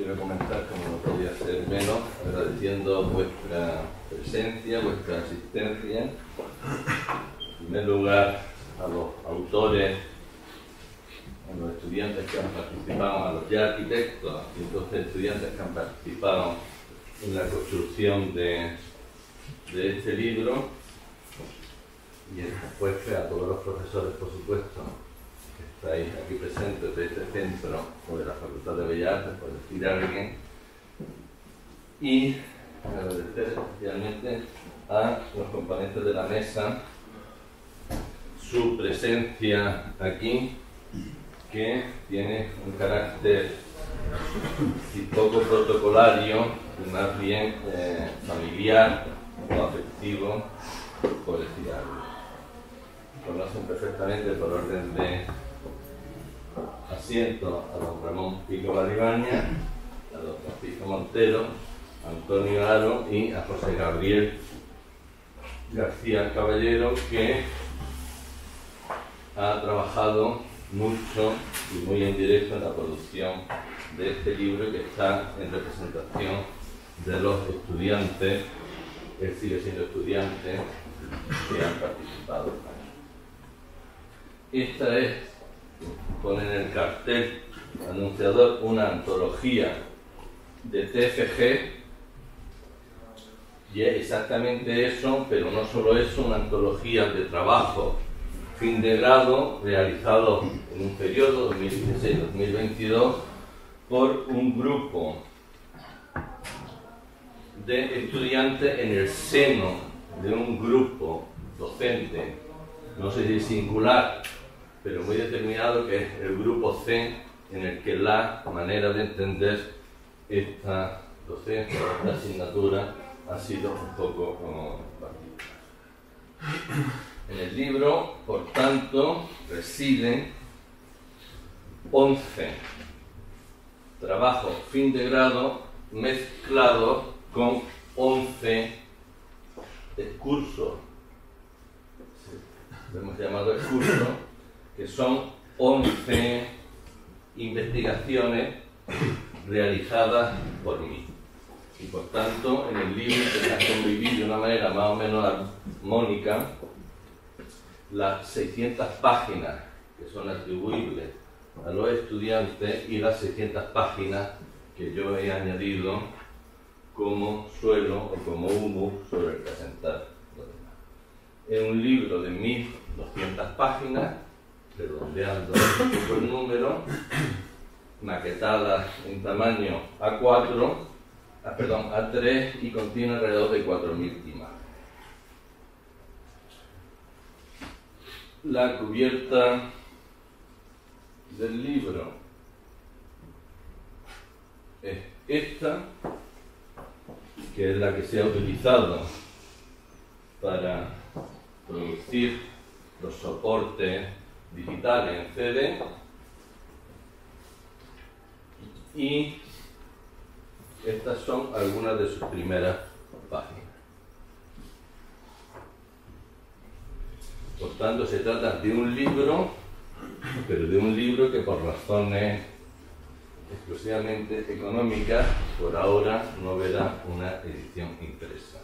quiero comenzar, como no podía ser menos, agradeciendo vuestra presencia, vuestra asistencia. En primer lugar, a los autores, a los estudiantes que han participado, a los ya arquitectos y entonces estudiantes que han participado en la construcción de este libro, y después a todos los profesores, por supuesto, que estáis aquí presentes de este centro o de la Facultad de Bellas Artes, por decir a alguien, y agradecer especialmente a los componentes de la mesa su presencia aquí, que tiene un carácter poco protocolario y más bien familiar o afectivo, por decir algo. Conocen perfectamente por orden de asiento a don Ramón Pico Barribaña, a don Francisco Montero, a Antonio Aro y a José Gabriel García Caballero, que ha trabajado mucho y muy en directo en la producción de este libro, que está en representación de los estudiantes. Él sigue siendo estudiante, que han participado. Esta es, pone en el cartel anunciador, una antología de TFG, y es exactamente eso, pero no solo eso, una antología de trabajo fin de grado realizado en un periodo 2016-2022 por un grupo de estudiantes en el seno de un grupo docente, no sé si singular, pero muy determinado, que es el grupo C, en el que la manera de entender esta docencia, esta asignatura, ha sido un poco particular. En el libro, por tanto, residen 11 trabajos fin de grado mezclados con 11 cursos, lo hemos llamado excursos, que son 11 investigaciones realizadas por mí. Y por tanto, en el libro se ha convivido de una manera más o menos armónica las 600 páginas que son atribuibles a los estudiantes y las 600 páginas que yo he añadido como suelo o como humus sobre el presentar lo demás. Es un libro de 1200 páginas, redondeando un poco el número, maquetada en tamaño A4, A3, y contiene alrededor de 4000 imágenes. La cubierta del libro es esta, que es la que se ha utilizado para producir los soportes digitales en CD, y estas son algunas de sus primeras páginas. Por tanto, se trata de un libro, pero de un libro que por razones exclusivamente económicas, por ahora no verá una edición impresa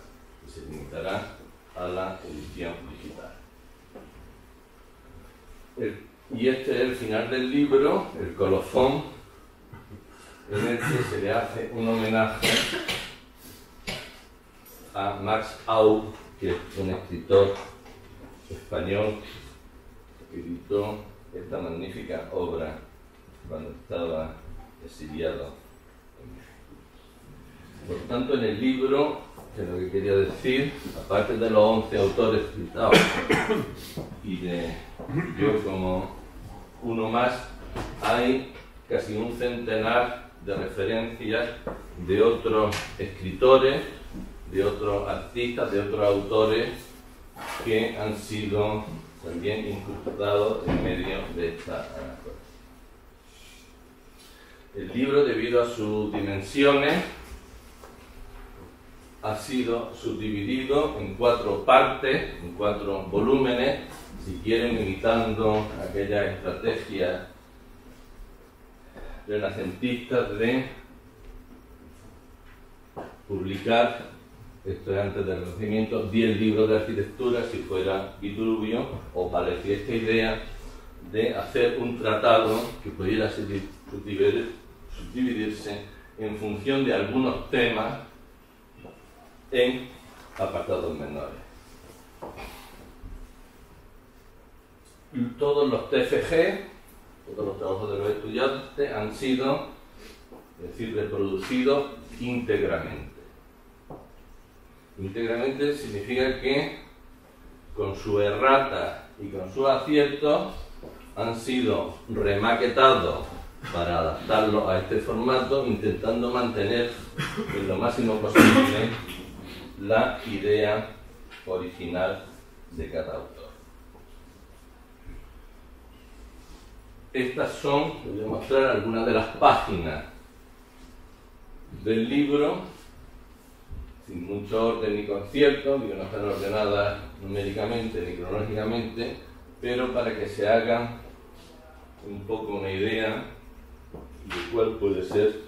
y se limitará a la edición digital. Y este es el final del libro, el colofón, en el que se le hace un homenaje a Max Aub, que es un escritor español que editó esta magnífica obra cuando estaba exiliado en México. Por tanto, en el libro, que es lo que quería decir, aparte de los 11 autores citados y de yo como uno más, hay casi un centenar de referencias de otros escritores, de otros artistas, de otros autores que han sido también incrustados en medio de esta anacoreta. El libro, debido a sus dimensiones, ha sido subdividido en 4 partes, en 4 volúmenes, si quieren, imitando aquella estrategia renacentistas de publicar, esto es antes del Renacimiento, 10 libros de arquitectura si fuera Vitruvio, o parecía esta idea de hacer un tratado que pudiera subdividirse en función de algunos temas en apartados menores. Todos los TFG, todos los trabajos de los estudiantes han sido, es decir, reproducidos íntegramente. Íntegramente significa que con su errata y con sus aciertos han sido remaquetados para adaptarlo a este formato, intentando mantener en lo máximo posible la idea original de cada autor. Estas son, voy a mostrar algunas de las páginas del libro, sin mucho orden ni concierto, ni no están ordenadas numéricamente ni cronológicamente, pero para que se hagan un poco una idea de cuál puede ser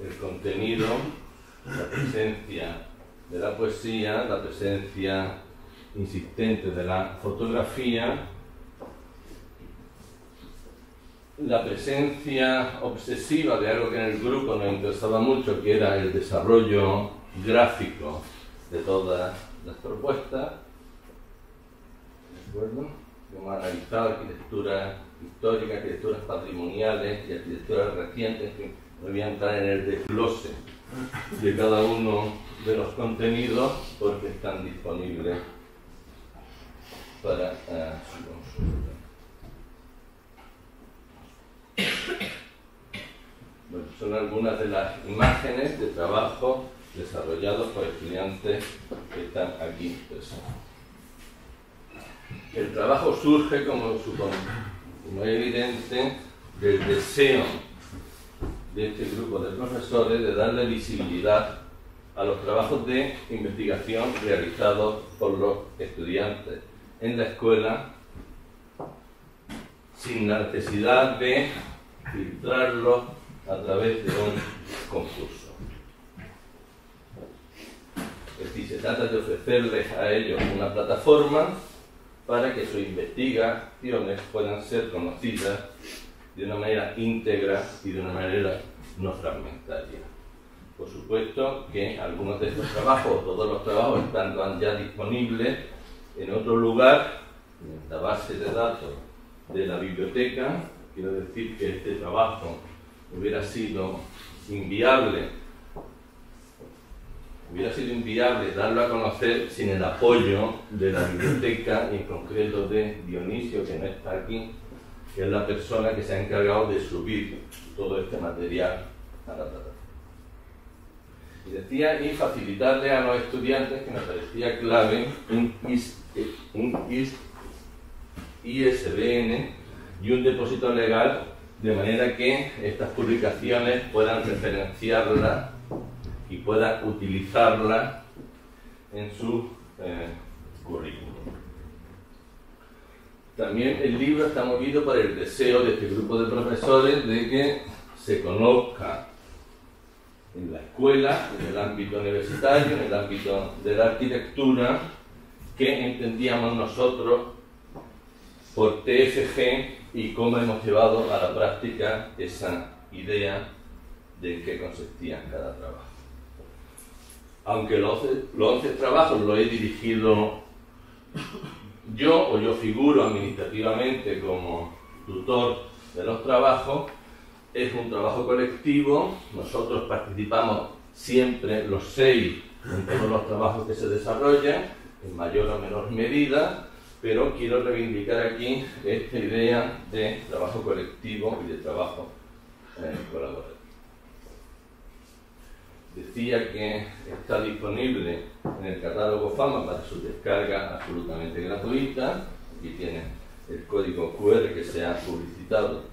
el contenido, la presencia de la poesía, la presencia insistente de la fotografía, la presencia obsesiva de algo que en el grupo nos interesaba mucho, que era el desarrollo gráfico de todas las propuestas. ¿De acuerdo? Hemos analizado arquitectura histórica, arquitecturas patrimoniales y arquitecturas recientes, que no voy a entrar en el desglose de cada uno de los contenidos porque están disponibles para su consulta. Bueno, son algunas de las imágenes de trabajo desarrollados por estudiantes que están aquí presentes. El trabajo surge, como es evidente, del deseo de este grupo de profesores de darle visibilidad a los trabajos de investigación realizados por los estudiantes en la escuela, sin la necesidad de filtrarlos a través de un concurso. Es decir, se trata de ofrecerles a ellos una plataforma para que sus investigaciones puedan ser conocidas de una manera íntegra y de una manera no fragmentaria. Por supuesto que algunos de estos trabajos, todos los trabajos, están ya disponibles en otro lugar, en la base de datos de la biblioteca. Quiero decir que este trabajo hubiera sido inviable darlo a conocer sin el apoyo de la biblioteca, y en concreto de Dionisio, que no está aquí, que es la persona que se ha encargado de subir todo este material a la plataforma. Y decía, y facilitarle a los estudiantes, que me parecía clave, un ISBN y un depósito legal, de manera que estas publicaciones puedan referenciarlas y puedan utilizarlas en su currículum. También el libro está movido por el deseo de este grupo de profesores de que se conozca en la escuela, en el ámbito universitario, en el ámbito de la arquitectura, que entendíamos nosotros por TFG y cómo hemos llevado a la práctica esa idea de en qué consistía cada trabajo. Aunque los 11 trabajos los he dirigido yo, o yo figuro administrativamente como tutor de los trabajos, es un trabajo colectivo. Nosotros participamos siempre los 6 en todos los trabajos que se desarrollan, en mayor o menor medida, pero quiero reivindicar aquí esta idea de trabajo colectivo y de trabajo colaborativo. Decía que está disponible en el catálogo FAMA para su descarga absolutamente gratuita. Aquí tienen el código QR que se ha publicitado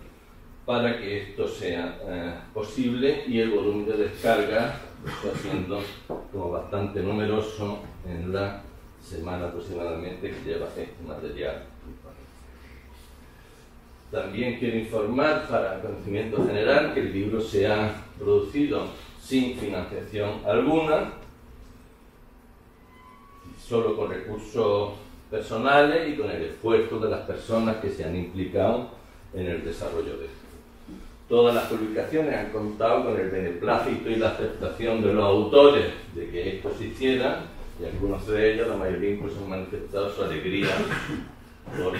para que esto sea posible, y el volumen de descarga lo está haciendo como bastante numeroso en la semana aproximadamente que lleva este material. También quiero informar, para conocimiento general, que el libro se ha producido sin financiación alguna, solo con recursos personales y con el esfuerzo de las personas que se han implicado en el desarrollo de esto. Todas las publicaciones han contado con el beneplácito y la aceptación de los autores de que esto se hiciera, y algunos de ellos, la mayoría incluso han manifestado su alegría por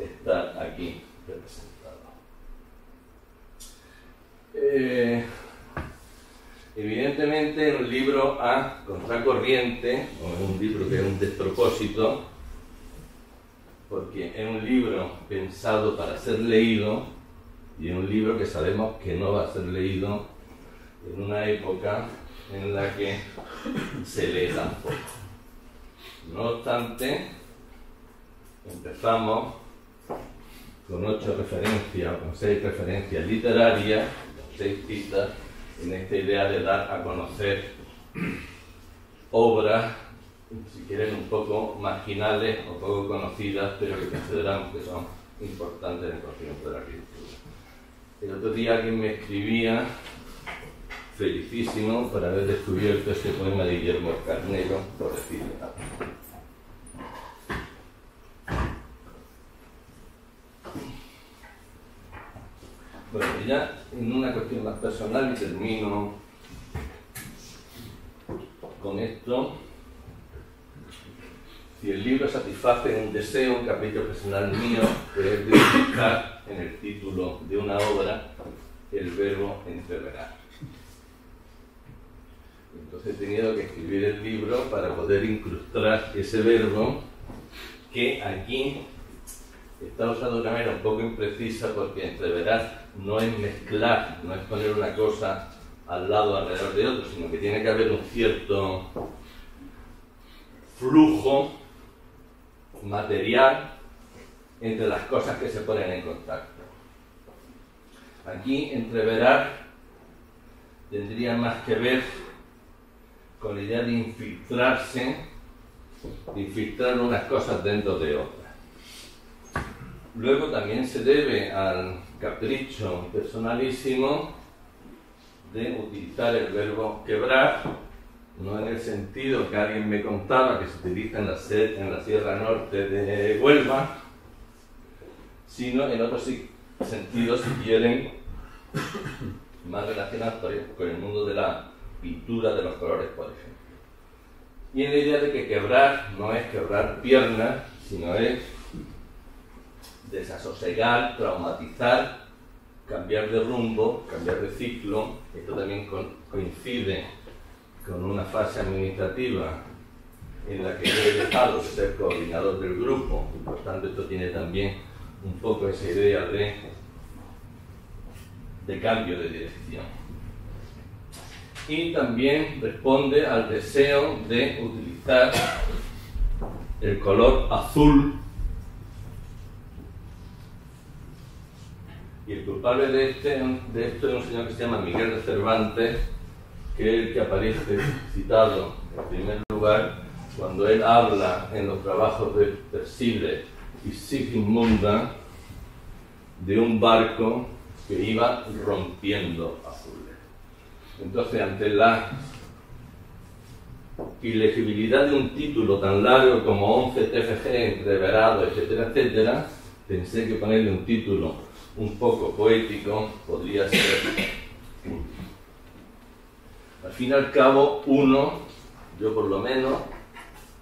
estar aquí representados. Evidentemente, en un libro a contracorriente, o en un libro que es un despropósito, porque es un libro pensado para ser leído, y es un libro que sabemos que no va a ser leído en una época en la que se lee tan poco. No obstante, empezamos con 8 referencias, o con 6 referencias literarias, 6 citas, en esta idea de dar a conocer obras, si quieren, un poco marginales o poco conocidas, pero que consideramos que son importantes en el conocimiento de la escritura. El otro día alguien me escribía, felicísimo por haber descubierto este poema de Guillermo Carnero, por decirle algo. Bueno, ya en una cuestión más personal, y termino con esto. Si el libro satisface un deseo, un capricho personal mío, que es de utilizar en el título de una obra el verbo entreverar. Entonces he tenido que escribir el libro para poder incrustar ese verbo, que aquí está usado de una manera un poco imprecisa, porque entreverar no es mezclar, no es poner una cosa al lado alrededor de otra, sino que tiene que haber un cierto flujo material entre las cosas que se ponen en contacto. Aquí, entreverar tendría más que ver con la idea de infiltrarse, de infiltrar unas cosas dentro de otras. Luego también se debe al capricho personalísimo de utilizar el verbo quebrar, no en el sentido que alguien me contaba que se utiliza en la Sierra Norte de Huelva, sino en otros sentidos, si quieren, más relacionados con el mundo de la pintura de los colores, por ejemplo. Y en la idea de que quebrar no es quebrar piernas, sino es desasosegar, traumatizar, cambiar de rumbo, cambiar de ciclo. Esto también coincide con una fase administrativa en la que yo he dejado de ser coordinador del grupo, y por tanto esto tiene también un poco esa idea de cambio de dirección. Y también responde al deseo de utilizar el color azul. Y el culpable de esto es un señor que se llama Miguel de Cervantes, que es el que aparece citado en primer lugar cuando él habla en los trabajos de Persíles y Sigismunda de un barco que iba rompiendo azules. Entonces, ante la ilegibilidad de un título tan largo como 11 TFG, entreverado, etcétera, etcétera, pensé que ponerle un título un poco poético podría ser útil. Al fin y al cabo, yo por lo menos,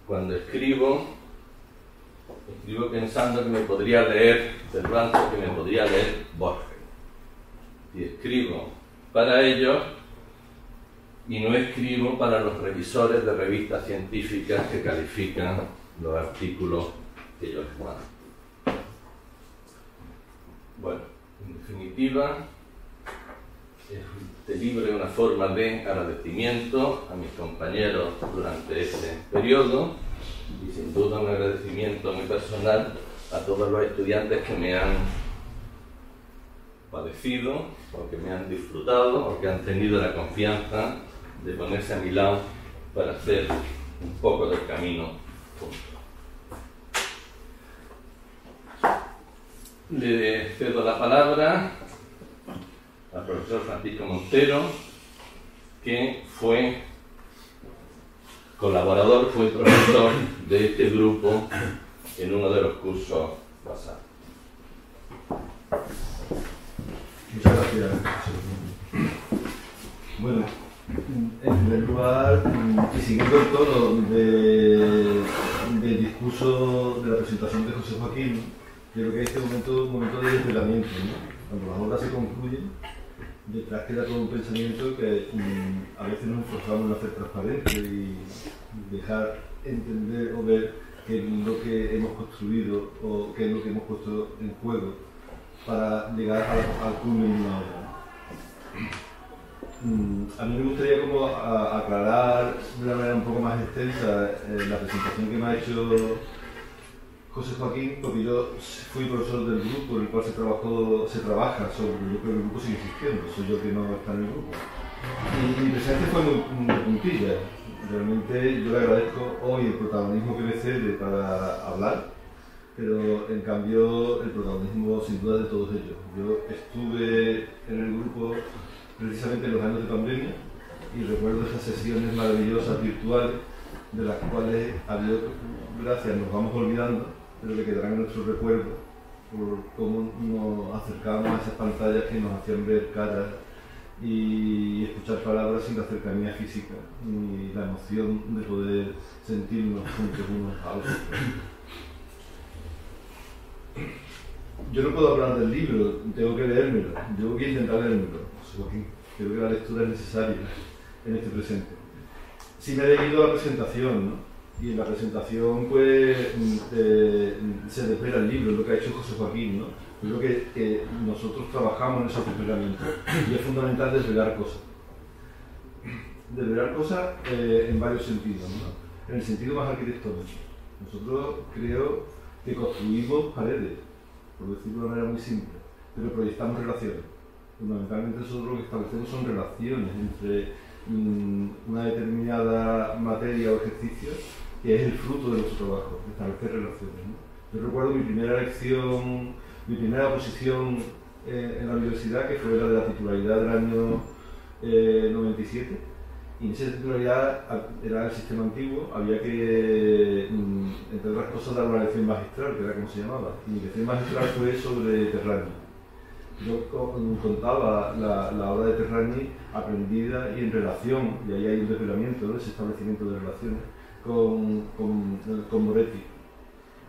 cuando escribo pensando que me podría leer Cervantes, que me podría leer Borges. Y escribo para ellos, y no escribo para los revisores de revistas científicas que califican los artículos que yo les mando. Bueno, en definitiva, este libro es una forma de agradecimiento a mis compañeros durante este periodo, y sin duda un agradecimiento muy personal a todos los estudiantes que me han padecido, o que me han disfrutado, o que han tenido la confianza de ponerse a mi lado para hacer un poco del camino juntos. Le cedo la palabra al profesor Francisco Montero, que fue colaborador, fue profesor de este grupo en uno de los cursos pasados. Muchas gracias. Bueno, en primer lugar, y siguiendo el tono del discurso de la presentación de José Joaquín, creo que este momento es un momento de desvelamiento, ¿no? Cuando las obras se concluyen, detrás queda todo un pensamiento que a veces nos esforzamos en hacer transparente y dejar entender o ver qué es lo que hemos construido o qué es lo que hemos puesto en juego para llegar al culmen de una obra. A mí me gustaría como aclarar de una manera un poco más extensa la presentación que me ha hecho José Joaquín, porque yo fui profesor del grupo en el cual se trabaja sobre el grupo, pero el grupo sigue existiendo, soy yo que no está en el grupo. Y mi presencia fue muy puntilla. Realmente yo le agradezco hoy el protagonismo que me cede para hablar, pero en cambio el protagonismo sin duda de todos ellos. Yo estuve en el grupo precisamente en los años de pandemia y recuerdo esas sesiones maravillosas virtuales de las cuales a Dios gracias nos vamos olvidando, pero que quedarán en nuestro recuerdo por cómo nos acercábamos a esas pantallas que nos hacían ver caras y escuchar palabras sin la cercanía física ni la emoción de poder sentirnos juntos unos a otros. Yo no puedo hablar del libro, tengo que leérmelo, yo voy a intentar leérmelo, Joaquín. Creo que la lectura es necesaria en este presente. Sí me he leído la presentación, ¿no? Y en la presentación pues se desvela el libro, lo que ha hecho José Joaquín, ¿no? Creo que nosotros trabajamos en esos desvelamientos y es fundamental desvelar cosas. Desvelar cosas en varios sentidos, ¿no? En el sentido más arquitectónico. Nosotros creo que construimos paredes, por decirlo de una manera muy simple, pero proyectamos relaciones. Fundamentalmente nosotros lo que establecemos son relaciones entre una determinada materia o ejercicio que es el fruto de nuestro trabajo, de establecer relaciones, ¿no? Yo recuerdo mi primera lección, mi primera oposición en la universidad, que fue la de la titularidad del año 97, y en esa titularidad era el sistema antiguo, había que, entre otras cosas, dar una lección magistral, que era como se llamaba, y mi lección magistral fue sobre Terragni. Yo contaba la obra de Terragni aprendida y en relación, y ahí hay un desvelamiento, ¿no? Ese establecimiento de relaciones con Moretti.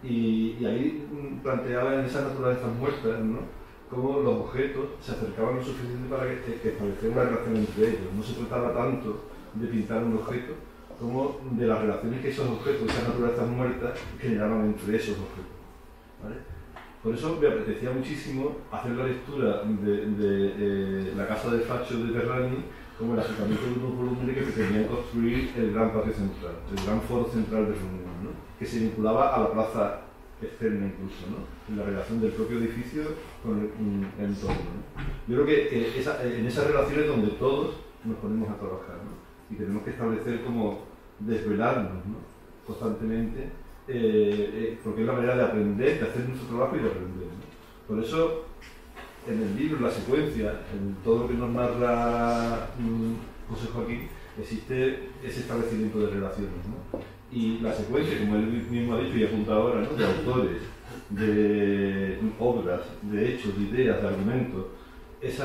Y ahí planteaba en esas naturalezas muertas, ¿no? Cómo los objetos se acercaban lo suficiente para que estableciera una relación entre ellos. No se trataba tanto de pintar un objeto como de las relaciones que esos objetos, esas naturalezas muertas, generaban entre esos objetos, ¿vale? Por eso me apetecía muchísimo hacer la lectura de La casa del facho de Terragni como el acercamiento de unos volúmenes que pretendían construir el gran patio central, el gran foro central de reunión, ¿no? Que se vinculaba a la plaza externa incluso, ¿no? En la relación del propio edificio con el entorno, ¿no? Yo creo que en esas relaciones donde todos nos ponemos a trabajar, ¿no? Y tenemos que establecer como desvelarnos, ¿no? Constantemente, porque es la manera de aprender, de hacer nuestro trabajo y de aprender, ¿no? Por eso, en el libro, en la secuencia, en todo lo que nos narra José Joaquín, existe ese establecimiento de relaciones, ¿no? Y la secuencia, como él mismo ha dicho y apunta ahora, ¿no? De autores, de obras, de hechos, de ideas, de argumentos, ese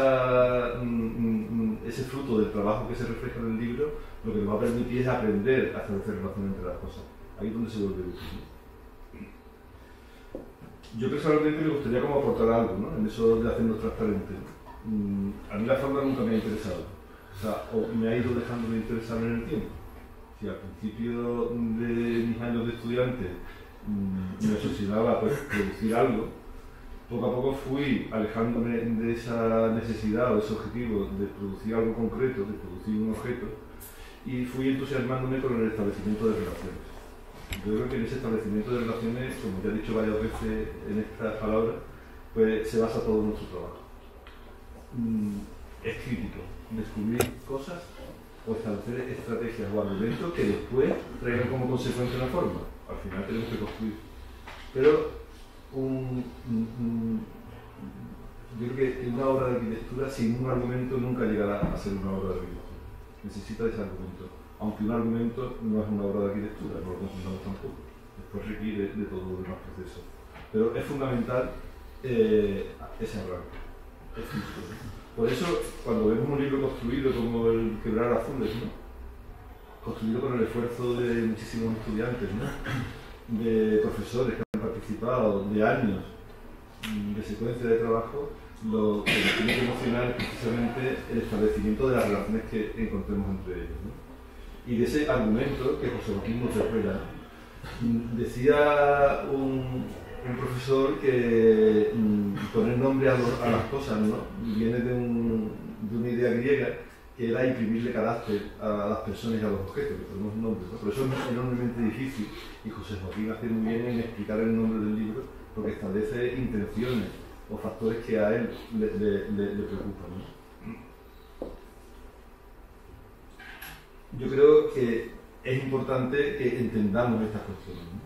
fruto del trabajo que se refleja en el libro, lo que nos va a permitir es aprender a establecer relaciones entre las cosas. Ahí es donde se vuelve útil, ¿no? Yo personalmente me gustaría como aportar algo, ¿no? En eso de hacernos transparente, ¿no? A mí la forma nunca me ha interesado, o sea, o me ha ido dejando de interesarme en el tiempo. Si al principio de mis años de estudiante me obsesionaba pues producir algo, poco a poco fui alejándome de esa necesidad o de ese objetivo de producir algo concreto, de producir un objeto, y fui entusiasmándome con el establecimiento de relaciones. Yo creo que en ese establecimiento de relaciones, como ya he dicho varias veces en estas palabras, pues se basa todo nuestro trabajo. Es crítico descubrir cosas o establecer estrategias o argumentos que después traigan como consecuencia una forma. Al final tenemos que construir. Pero yo creo que una obra de arquitectura sin un argumento nunca llegará a ser una obra de arquitectura. necesita de ese argumento. Aunque un argumento no es una obra de arquitectura, no lo confundamos tampoco. Después requiere de todo los demás procesos. Pero es fundamental ese arranque. Es justo, ¿no? Por eso, cuando vemos un libro construido como el Quebrar Azules, ¿no? Construido con el esfuerzo de muchísimos estudiantes, ¿no? De profesores que han participado, de años de secuencia de trabajo, lo que nos tiene que emocionar es precisamente el establecimiento de las relaciones que encontremos entre ellos, ¿no? Y de ese argumento que José Joaquín nos revela, decía un profesor que poner nombre a las cosas, ¿no? Viene de una idea griega que era imprimirle carácter a las personas y a los objetos, que ponemos nombres, ¿no? Pero eso es enormemente difícil y José Joaquín hace muy bien en explicar el nombre del libro porque establece intenciones o factores que a él le preocupan, ¿no? Yo creo que es importante que entendamos estas cuestiones, ¿no?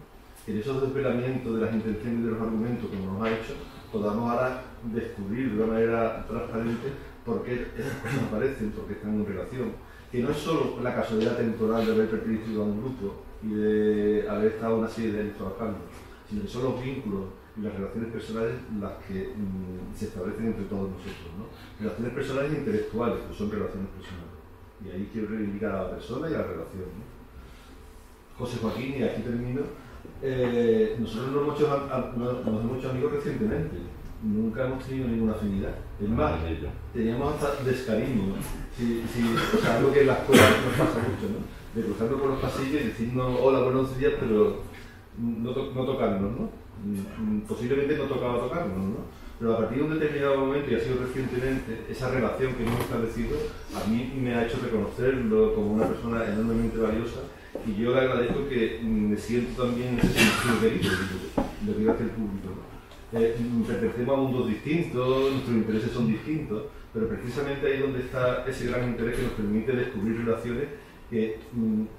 Que en esos desvelamientos de las intenciones y de los argumentos que nos ha hecho, podamos ahora descubrir de una manera transparente por qué esas cosas aparecen, por qué están en relación. Que no es solo la casualidad temporal de haber pertenecido a un grupo y de haber estado una serie de años trabajando, sino que son los vínculos y las relaciones personales las que se establecen entre todos nosotros, ¿no? Relaciones personales e intelectuales, que son relaciones personales. Y ahí quiero reivindicar a la persona y a la relación, ¿no? José Joaquín, y aquí termino, nosotros nos hemos hecho amigos recientemente, nunca hemos tenido ninguna afinidad. Es más, teníamos hasta descariño, ¿no? O sea, algo que en la escuela nos pasa mucho, ¿no? De cruzarnos por los pasillos y decirnos hola, buenos días, pero no tocarnos, ¿no? Posiblemente no tocaba tocarnos, ¿no? Pero a partir de un determinado momento, y ha sido recientemente, esa relación que hemos establecido a mí me ha hecho reconocerlo como una persona enormemente valiosa y yo le agradezco que me siento también en ese sentido querido, lo quiero hacer público, ¿no? Pertenecemos a mundos distintos, nuestros intereses son distintos, pero precisamente ahí es donde está ese gran interés que nos permite descubrir relaciones que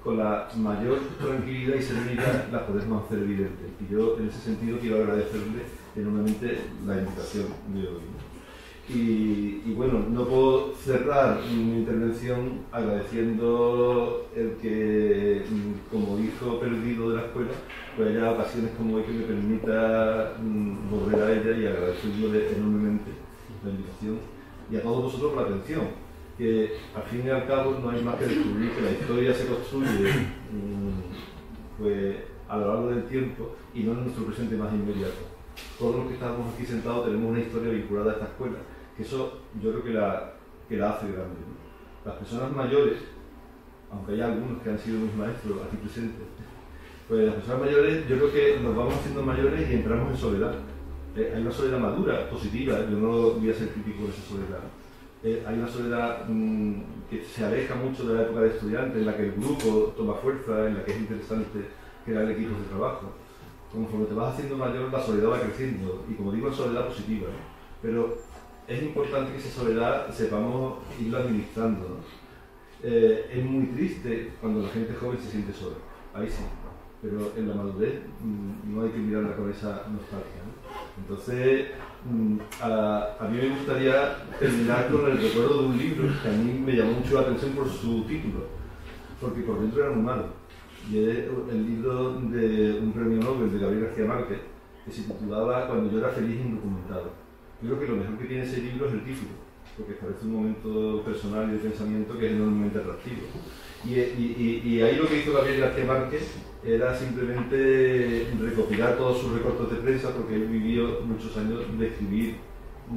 con la mayor tranquilidad y serenidad las podemos hacer evidentes. Y yo en ese sentido quiero agradecerle enormemente la invitación de hoy, ¿no? Y bueno, no puedo cerrar mi intervención agradeciendo el que como hijo perdido de la escuela pues haya ocasiones como hoy que me permita volver a ella y agradecerle enormemente la invitación y a todos vosotros por la atención, que al fin y al cabo no hay más que descubrir que la historia se construye pues a lo largo del tiempo y no en nuestro presente más inmediato. Todos los que estamos aquí sentados tenemos una historia vinculada a esta escuela, que eso yo creo que la hace grande, ¿no? Las personas mayores, aunque hay algunos que han sido mis maestros aquí presentes, pues las personas mayores yo creo que nos vamos haciendo mayores y entramos en soledad. Hay una soledad madura, positiva, yo no voy a ser crítico de esa soledad. Hay una soledad que se aleja mucho de la época de estudiante, en la que el grupo toma fuerza, en la que es interesante crear equipos de trabajo. Conforme te vas haciendo mayor, la soledad va creciendo, y como digo, soledad positiva, ¿no? Pero es importante que esa soledad sepamos irla administrando, ¿no? Es muy triste cuando la gente joven se siente sola, ahí sí, pero en la madurez no hay que mirarla con esa nostalgia, ¿no? Entonces, a mí me gustaría terminar con el recuerdo de un libro que a mí me llamó mucho la atención por su título, porque por dentro era muy malo. Y es el libro de un premio Nobel de Gabriel García Márquez, que se titulaba Cuando yo era feliz e indocumentado. Yo creo que lo mejor que tiene ese libro es el título, porque establece un momento personal y de pensamiento que es enormemente atractivo. Y ahí lo que hizo Gabriel García Márquez era simplemente recopilar todos sus recortes de prensa, porque él vivió muchos años de escribir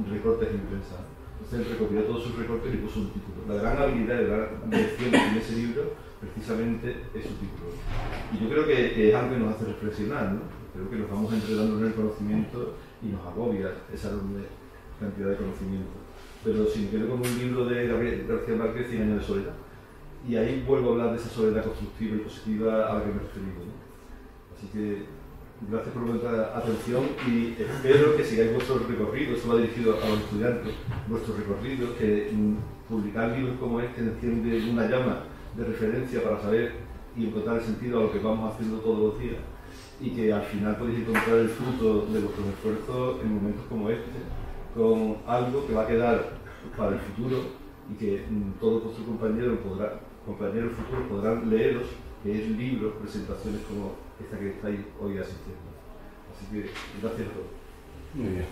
recortes en prensa. Entonces él recopiló todos sus recortes y puso un título. La gran habilidad y la gran lección que tiene ese libro precisamente es su título. Y yo creo que es algo que nos hace reflexionar, ¿no? Creo que nos vamos enredando en el conocimiento y nos agobia esa enorme cantidad de conocimiento. Pero si me quedo con un libro de Gabriel García Márquez, 100 años de soledad, y ahí vuelvo a hablar de esa soledad constructiva y positiva a la que me he referido, ¿no? Así que gracias por vuestra atención y espero que sigáis vuestro recorrido. Esto va dirigido a los estudiantes, vuestro recorrido, que publicar libros como este enciende una llama de referencia para saber y encontrar el sentido a lo que vamos haciendo todos los días, y que al final podéis encontrar el fruto de vuestros esfuerzos en momentos como este, con algo que va a quedar para el futuro y que todos vuestros compañeros futuros podrán leeros, que es libros, presentaciones como esta que estáis hoy asistiendo. Así que gracias a todos. Muy bien,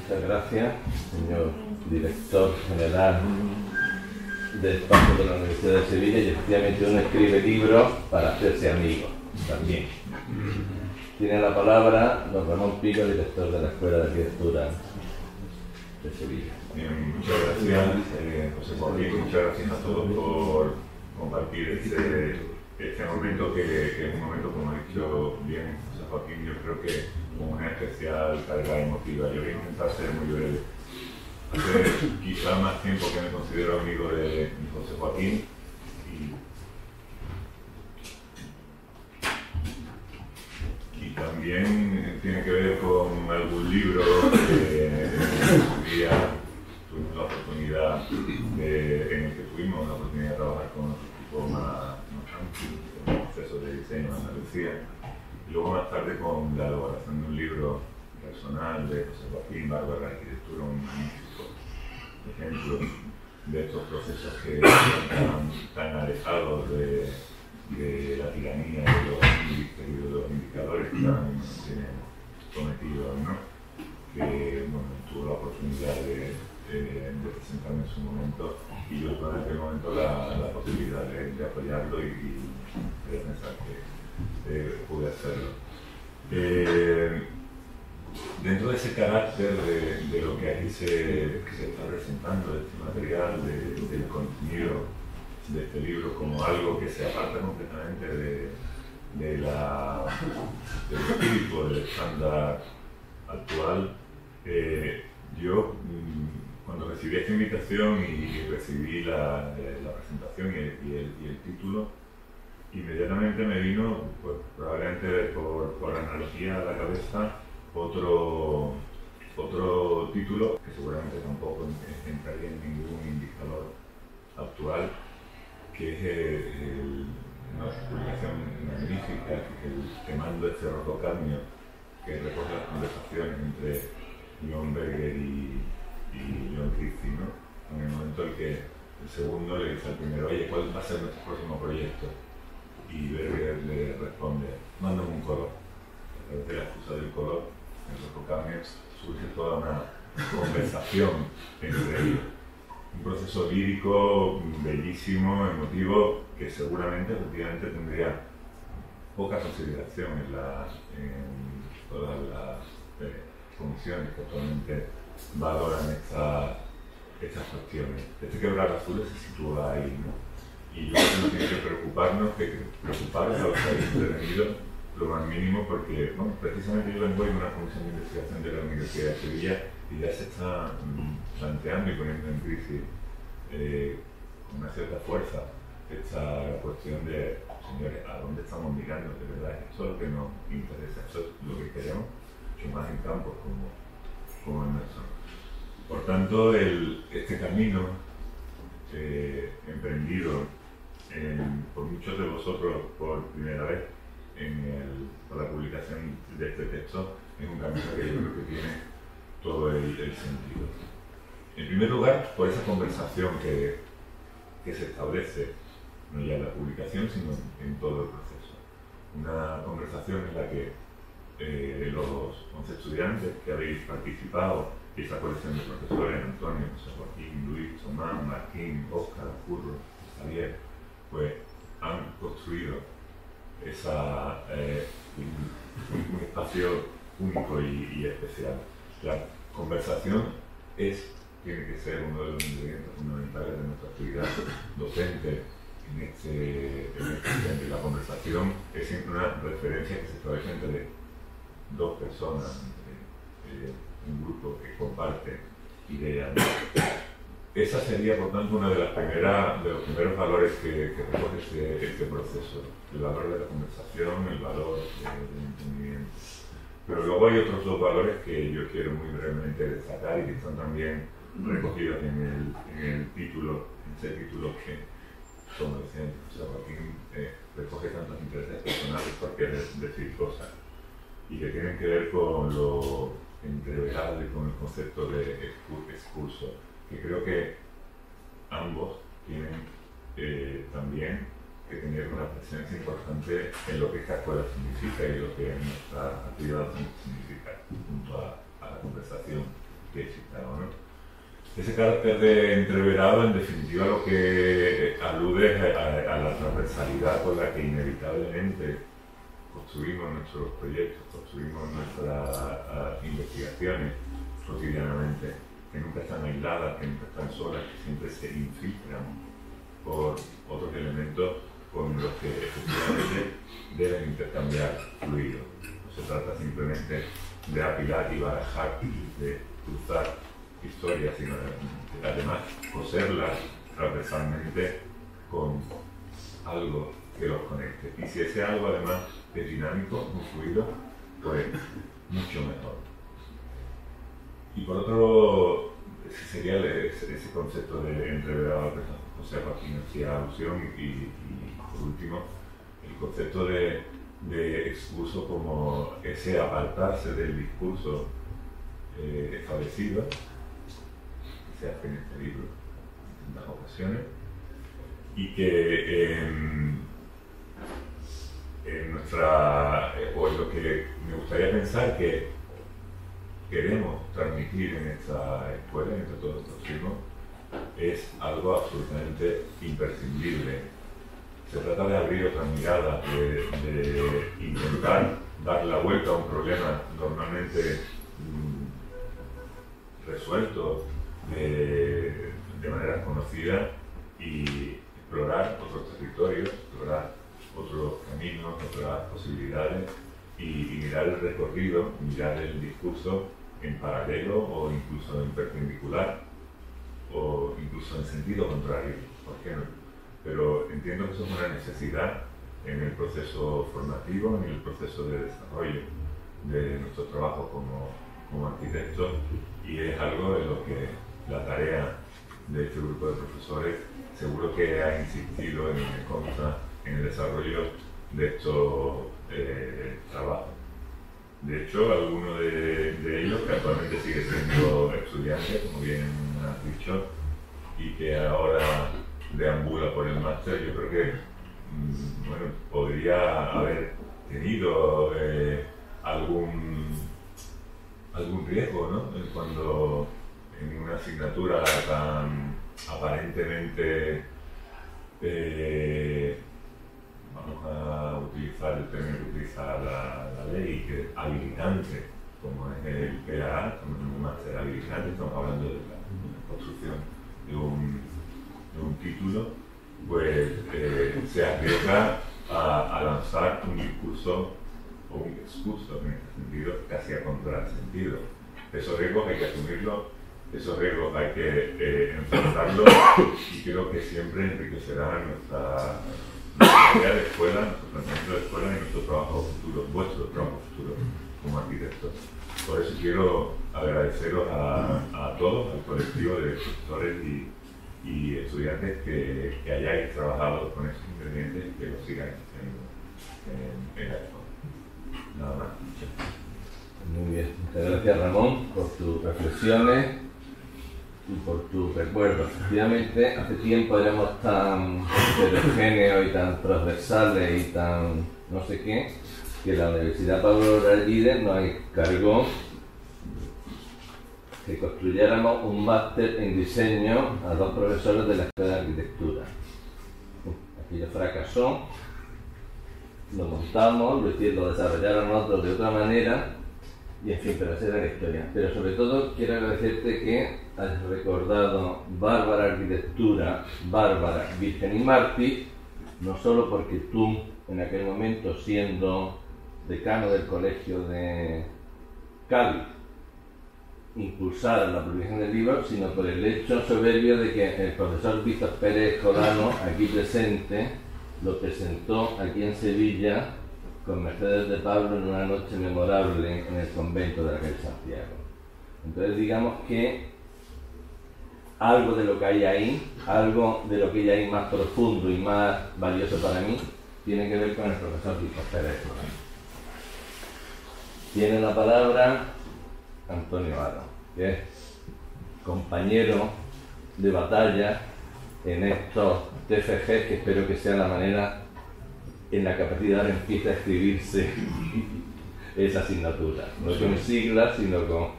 muchas gracias, señor director general del Espacio de la Universidad de Sevilla, y efectivamente uno escribe libros para hacerse amigo también. Tiene la palabra don Ramón Pico, director de la Escuela de Arquitectura de Sevilla. Bien, muchas gracias, José Joaquín, muchas gracias a todos por compartir este momento, que es un momento, como ha dicho bien José Joaquín, yo creo que con una especial carga emotiva. Yo voy a intentar ser muy breve. Hace quizá más tiempo que me considero amigo de José Joaquín y también tiene que ver con algún libro que en su día tuvimos la oportunidad en el que tuvimos la oportunidad de trabajar con otro equipo más amplio, en el proceso de diseño en Andalucía. Y luego más tarde con la elaboración de un libro personal de José Joaquín, Bárbara de la Arquitectura, un magnífico ejemplo de estos procesos que están tan alejados de la tiranía y de los indicadores que han cometido, ¿no? Que bueno, tuvo la oportunidad de presentarme en su momento, y yo tuve en aquel momento la posibilidad de apoyarlo y de pensar que pude hacerlo. Dentro de ese carácter de lo que aquí se está presentando, de este material, del contenido de este libro, como algo que se aparta completamente del espíritu, del estándar actual, yo cuando recibí esta invitación y recibí la presentación y el título, inmediatamente me vino, pues, probablemente por analogía a la cabeza, otro título que seguramente tampoco entraría en ningún indicador actual, que es una publicación magnífica, el Quemando el Cerro Cadmio, que recoge las conversaciones entre John Berger y John Christie, ¿no? En el momento en que el segundo le dice al primero: oye, ¿cuál va a ser nuestro próximo proyecto? Y Berger le responde: mándame un color. A través de la excusa del color, en los cambios surge toda una conversación entre ellos. Un proceso lírico bellísimo, emotivo, que seguramente efectivamente tendría poca consideración en todas las comisiones que actualmente valoran estas cuestiones. Este quebrar azules se sitúa ahí, ¿no? Y yo creo que no tiene que preocupar a los que han intervenido lo más mínimo, porque bueno, precisamente yo vengo de una comisión de investigación de la Universidad de Sevilla y ya se está planteando y poniendo en crisis con una cierta fuerza esta cuestión de, señores, ¿a dónde estamos mirando? De verdad, eso es lo que nos interesa, eso es lo que queremos, mucho más en campos como el nuestro. Por tanto, este camino emprendido por muchos de vosotros por primera vez por la publicación de este texto, es un camino que yo creo que tiene todo el sentido. En primer lugar, por esa conversación que se establece, no ya en la publicación, sino en todo el proceso. Una conversación en la que los 11 estudiantes que habéis participado, y esa colección de profesores, Antonio, José Joaquín, Luis, Tomás, Martín, Óscar, Curro, Javier, pues han construido un espacio único y especial. La conversación tiene que ser uno de los ingredientes fundamentales de nuestra actividad docente en este la conversación es siempre una referencia que se establece entre dos personas, entre un grupo que comparte ideas. Esa sería, por tanto, uno de los primeros valores que recoge este proceso, el valor de la conversación, el valor del entendimiento. Pero luego hay otros dos valores que yo quiero muy brevemente destacar y que están también recogidos en el título, en ese título que, como decía José Joaquín, recoge tantos intereses personales por querer decir cosas y que tienen que ver con lo entreverado y con el concepto de excurso, que creo que ambos tienen también que tener una presencia importante en lo que esta escuela significa y lo que nuestra actividad significa, junto a la conversación que existamos, ¿no? Ese carácter de entreverado, en definitiva, lo que alude a la transversalidad con la que inevitablemente construimos nuestros proyectos, construimos nuestras investigaciones cotidianamente, que nunca están aisladas, que nunca están solas, que siempre se infiltran por otros elementos con los que efectivamente deben intercambiar fluido. No se trata simplemente de apilar y barajar, de cruzar historias, sino además coserlas transversalmente con algo que los conecte. Y si ese algo además es dinámico, muy fluido, pues mucho mejor. Y por otro, ese sería ese concepto de entreverado que José Joaquín hacía alusión, y por último, el concepto de excuso como ese apartarse del discurso establecido, que se hace en este libro en distintas ocasiones, y que en nuestra, o en lo que me gustaría pensar que queremos transmitir en esta escuela, entre todos los próximos, es algo absolutamente imprescindible. Se trata de abrir otra mirada, de intentar dar la vuelta a un problema normalmente resuelto de manera conocida y explorar otros territorios, explorar otros caminos, otras posibilidades y mirar el recorrido, mirar el discurso en paralelo o incluso en perpendicular o incluso en sentido contrario, ¿por qué no? Pero entiendo que eso es una necesidad en el proceso formativo, en el proceso de desarrollo de nuestro trabajo como arquitectos, y es algo en lo que la tarea de este grupo de profesores seguro que ha insistido en el desarrollo de estos trabajos. De hecho, alguno de ellos, que actualmente sigue siendo estudiante, como bien has dicho, y que ahora deambula por el máster, yo creo que bueno, podría haber tenido algún riesgo, ¿no? Cuando en una asignatura tan aparentemente vamos a utilizar el término que utiliza la ley, que es habilitante, como es el PA, como es un máster habilitante, estamos hablando de la construcción de un título, pues se arriesga a lanzar un discurso o un discurso en este sentido casi a contrasentido. Esos riesgos hay que asumirlos, esos riesgos hay que enfrentarlos, y creo que siempre enriquecerá nuestra idea de escuela, nuestro planteamiento de escuela y nuestro trabajo futuro, vuestro trabajo futuro como arquitectos. Por eso quiero agradeceros a todos, al colectivo de profesores y estudiantes que hayáis trabajado con esos ingredientes y que lo sigáis haciendo en la escuela. Nada más. Muy bien, muchas gracias Ramón por tus reflexiones y por tus recuerdos. Efectivamente, hace tiempo éramos tan heterogéneos y tan transversales y tan no sé qué, que la Universidad Pablo Argüelles nos encargó que construyéramos un máster en diseño a 2 profesores de la Escuela de Arquitectura. Aquello fracasó, lo montamos, lo desarrollaron otros de otra manera, y en fin, pero esa era la historia. Pero sobre todo quiero agradecerte que has recordado Bárbara Arquitectura, Bárbara Virgen y Mártir, no solo porque tú, en aquel momento siendo decano del Colegio de Cádiz, impulsar la publicación del libro, sino por el hecho soberbio de que el profesor Víctor Pérez Escolano, aquí presente, lo presentó aquí en Sevilla con Mercedes de Pablo en una noche memorable en el convento de la calle Santiago. Entonces digamos que algo de lo que hay ahí, algo de lo que hay ahí más profundo y más valioso para mí, tiene que ver con el profesor Víctor Pérez Escolano. Tiene la palabra Antonio Aro, que es compañero de batalla en estos TFG, que espero que sea la manera en la que a partir de ahora empiece a escribirse esa asignatura, no con siglas, sino con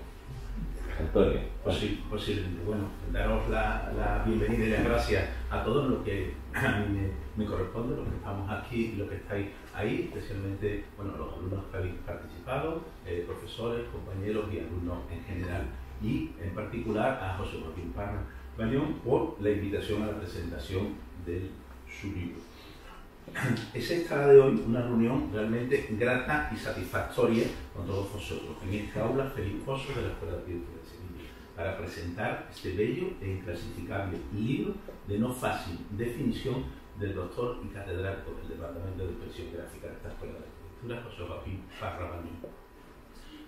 Antonio. Pues sí, posiblemente. Bueno, daros la bienvenida y las gracias a todos los que a mí me corresponde, los que estamos aquí y los que estáis ahí, especialmente bueno, los alumnos que habéis participado, profesores, compañeros y alumnos en general. Y en particular a José Joaquín Parra Balión por la invitación a la presentación de su libro. Es esta de hoy una reunión realmente grata y satisfactoria con todos vosotros en esta aula Feliz Foso de la Escuela de Arquitectura de Sevilla para presentar este bello e inclasificable libro de no fácil definición del doctor y catedrático del Departamento de Expresión Gráfica de esta Escuela de Arquitectura, José Joaquín Parra Balión.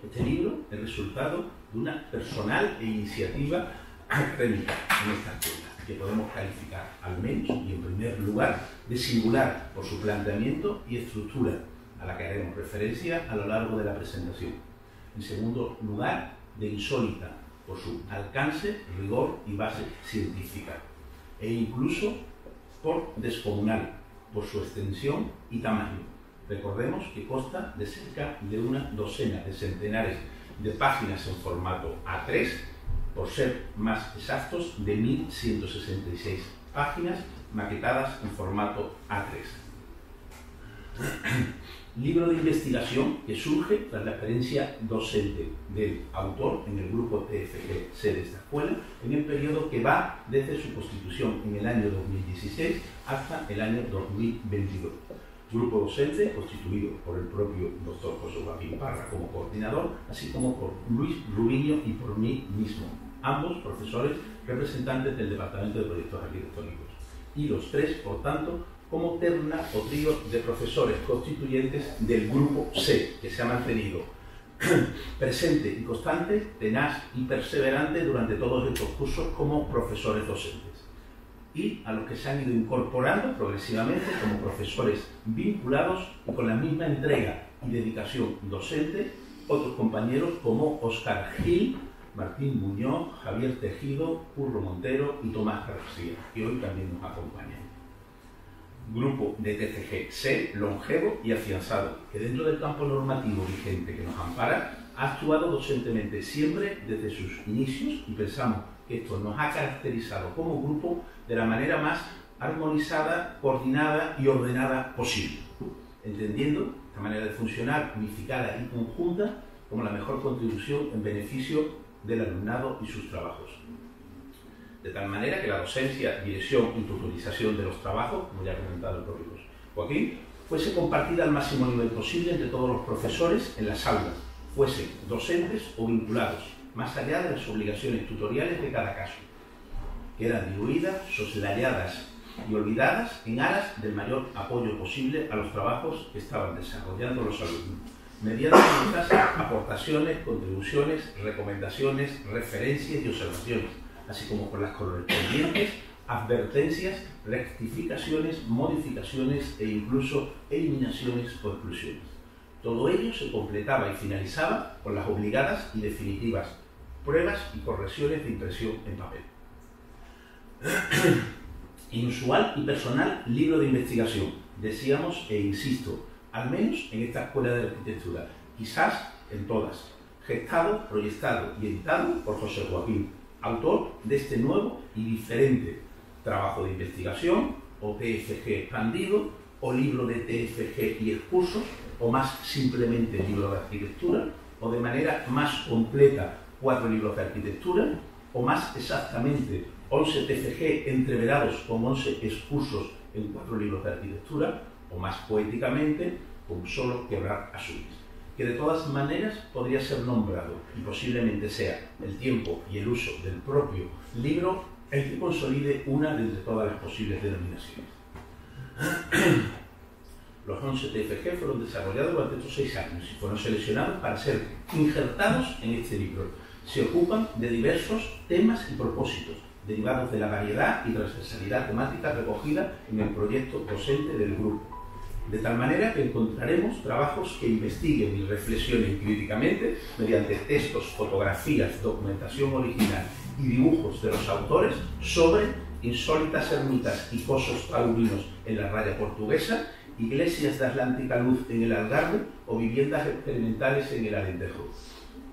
Este libro es resultado de una personal e iniciativa académica en esta escuela, que podemos calificar al menos y en primer lugar de singular por su planteamiento y estructura, a la que haremos referencia a lo largo de la presentación. En segundo lugar, de insólita por su alcance, rigor y base científica, e incluso por descomunal por su extensión y tamaño. Recordemos que consta de cerca de una docena de centenares de páginas en formato A3, por ser más exactos, de 1166 páginas maquetadas en formato A3. Libro de investigación que surge tras la experiencia docente del autor en el grupo TFG-C de esta escuela, en el periodo que va desde su constitución en el año 2016 hasta el año 2022. Grupo docente constituido por el propio doctor José Joaquín Parra como coordinador, así como por Luis Rubiño y por mí mismo, ambos profesores representantes del Departamento de Proyectos Arquitectónicos, y los tres, por tanto, como terna o trío de profesores constituyentes del Grupo C, que se ha mantenido presente y constante, tenaz y perseverante durante todos estos cursos como profesores docentes, y a los que se han ido incorporando progresivamente como profesores vinculados y con la misma entrega y dedicación docente, otros compañeros como Óscar Gil, Martín Muñoz, Javier Tejido, Curro Montero y Tomás García, que hoy también nos acompañan. Grupo de TFG-C longevo y afianzado, que dentro del campo normativo vigente que nos ampara, ha actuado docentemente siempre desde sus inicios, y pensamos que esto nos ha caracterizado como grupo de la manera más armonizada, coordinada y ordenada posible, entendiendo esta manera de funcionar unificada y conjunta como la mejor contribución en beneficio del alumnado y sus trabajos. De tal manera que la docencia, dirección y tutorización de los trabajos, como ya ha comentado el propio Joaquín, fuese compartida al máximo nivel posible entre todos los profesores en las aulas, fuesen docentes o vinculados, más allá de las obligaciones tutoriales de cada caso, que eran diluidas, soslayadas y olvidadas en aras del mayor apoyo posible a los trabajos que estaban desarrollando los alumnos, mediante nuestras aportaciones, contribuciones, recomendaciones, referencias y observaciones, así como con las correspondientes advertencias, rectificaciones, modificaciones e incluso eliminaciones o exclusiones. Todo ello se completaba y finalizaba con las obligadas y definitivas pruebas y correcciones de impresión en papel. Inusual y personal libro de investigación, decíamos e insisto, al menos en esta escuela de arquitectura, quizás en todas, gestado, proyectado y editado por José Joaquín, autor de este nuevo y diferente trabajo de investigación, o TFG expandido, o libro de TFG y excursos, o más simplemente libro de arquitectura, o de manera más completa 4 libros de arquitectura, o más exactamente 11 TFG entreverados con 11 excursos en 4 libros de arquitectura, o más poéticamente con solo Quebrar Azules, que de todas maneras podría ser nombrado, y posiblemente sea el tiempo y el uso del propio libro el que consolide una de entre todas las posibles denominaciones. Los 11 TFG fueron desarrollados durante estos 6 años y fueron seleccionados para ser injertados en este libro. Se ocupan de diversos temas y propósitos, derivados de la variedad y transversalidad temática recogida en el proyecto docente del grupo. De tal manera que encontraremos trabajos que investiguen y reflexionen críticamente mediante textos, fotografías, documentación original y dibujos de los autores sobre insólitas ermitas y fosos taurinos en la raya portuguesa, iglesias de atlántica luz en el Algarve o viviendas experimentales en el Alentejo,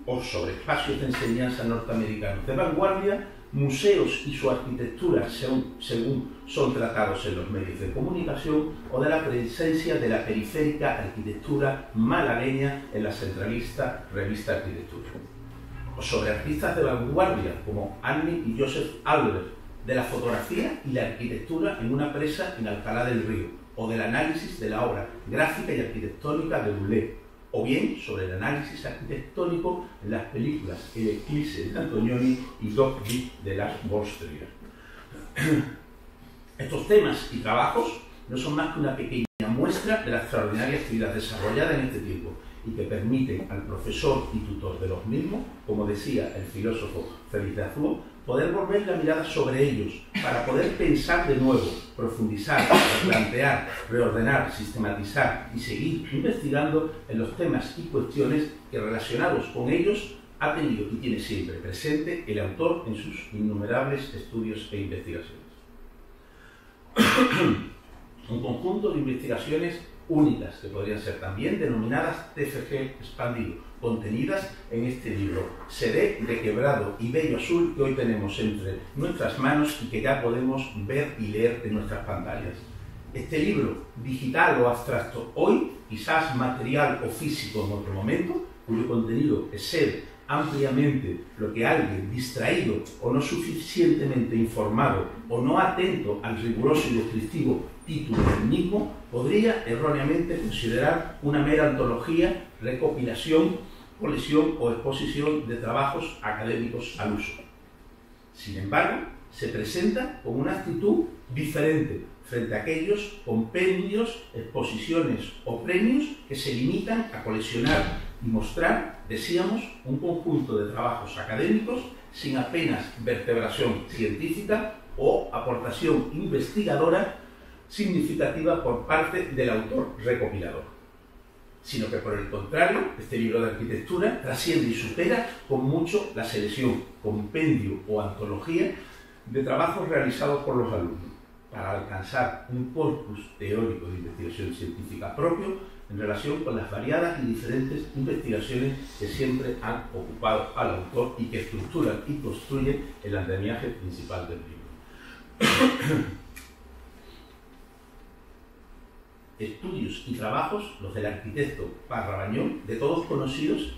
o sobre espacios de enseñanza norteamericanos de vanguardia, museos y su arquitectura según son tratados en los medios de comunicación, o de la presencia de la periférica arquitectura malagueña en la centralista revista Arquitectura, o sobre artistas de vanguardia como Annie y Joseph Albert, de la fotografía y la arquitectura en una presa en Alcalá del Río, o del análisis de la obra gráfica y arquitectónica de Boulet, o bien sobre el análisis arquitectónico en las películas El Eclipse de Antonioni y Dog Beat de Lars von Trier. Estos temas y trabajos no son más que una pequeña muestra de la extraordinaria actividad desarrollada en este tiempo y que permiten al profesor y tutor de los mismos, como decía el filósofo Félix de Azúa, poder volver la mirada sobre ellos para poder pensar de nuevo, profundizar, replantear, reordenar, sistematizar y seguir investigando en los temas y cuestiones que relacionados con ellos ha tenido y tiene siempre presente el autor en sus innumerables estudios e investigaciones. Un conjunto de investigaciones únicas que podrían ser también denominadas TFG expandido, contenidas en este libro CD de Quebrado y Bello Azul que hoy tenemos entre nuestras manos y que ya podemos ver y leer en nuestras pantallas. Este libro, digital o abstracto hoy, quizás material o físico en otro momento, cuyo contenido es ser ampliamente lo que alguien distraído o no suficientemente informado o no atento al riguroso y descriptivo título del mismo podría erróneamente considerar una mera antología, recopilación, colección o exposición de trabajos académicos al uso. Sin embargo, se presenta con una actitud diferente frente a aquellos compendios, exposiciones o premios que se limitan a coleccionar y mostrar, decíamos, un conjunto de trabajos académicos sin apenas vertebración científica o aportación investigadora significativa por parte del autor recopilador, sino que por el contrario, este libro de arquitectura trasciende y supera con mucho la selección, compendio o antología de trabajos realizados por los alumnos, para alcanzar un corpus teórico de investigación científica propio en relación con las variadas y diferentes investigaciones que siempre han ocupado al autor y que estructuran y construyen el andamiaje principal del libro. Estudios y trabajos, los del arquitecto Parra Bañón, de todos conocidos,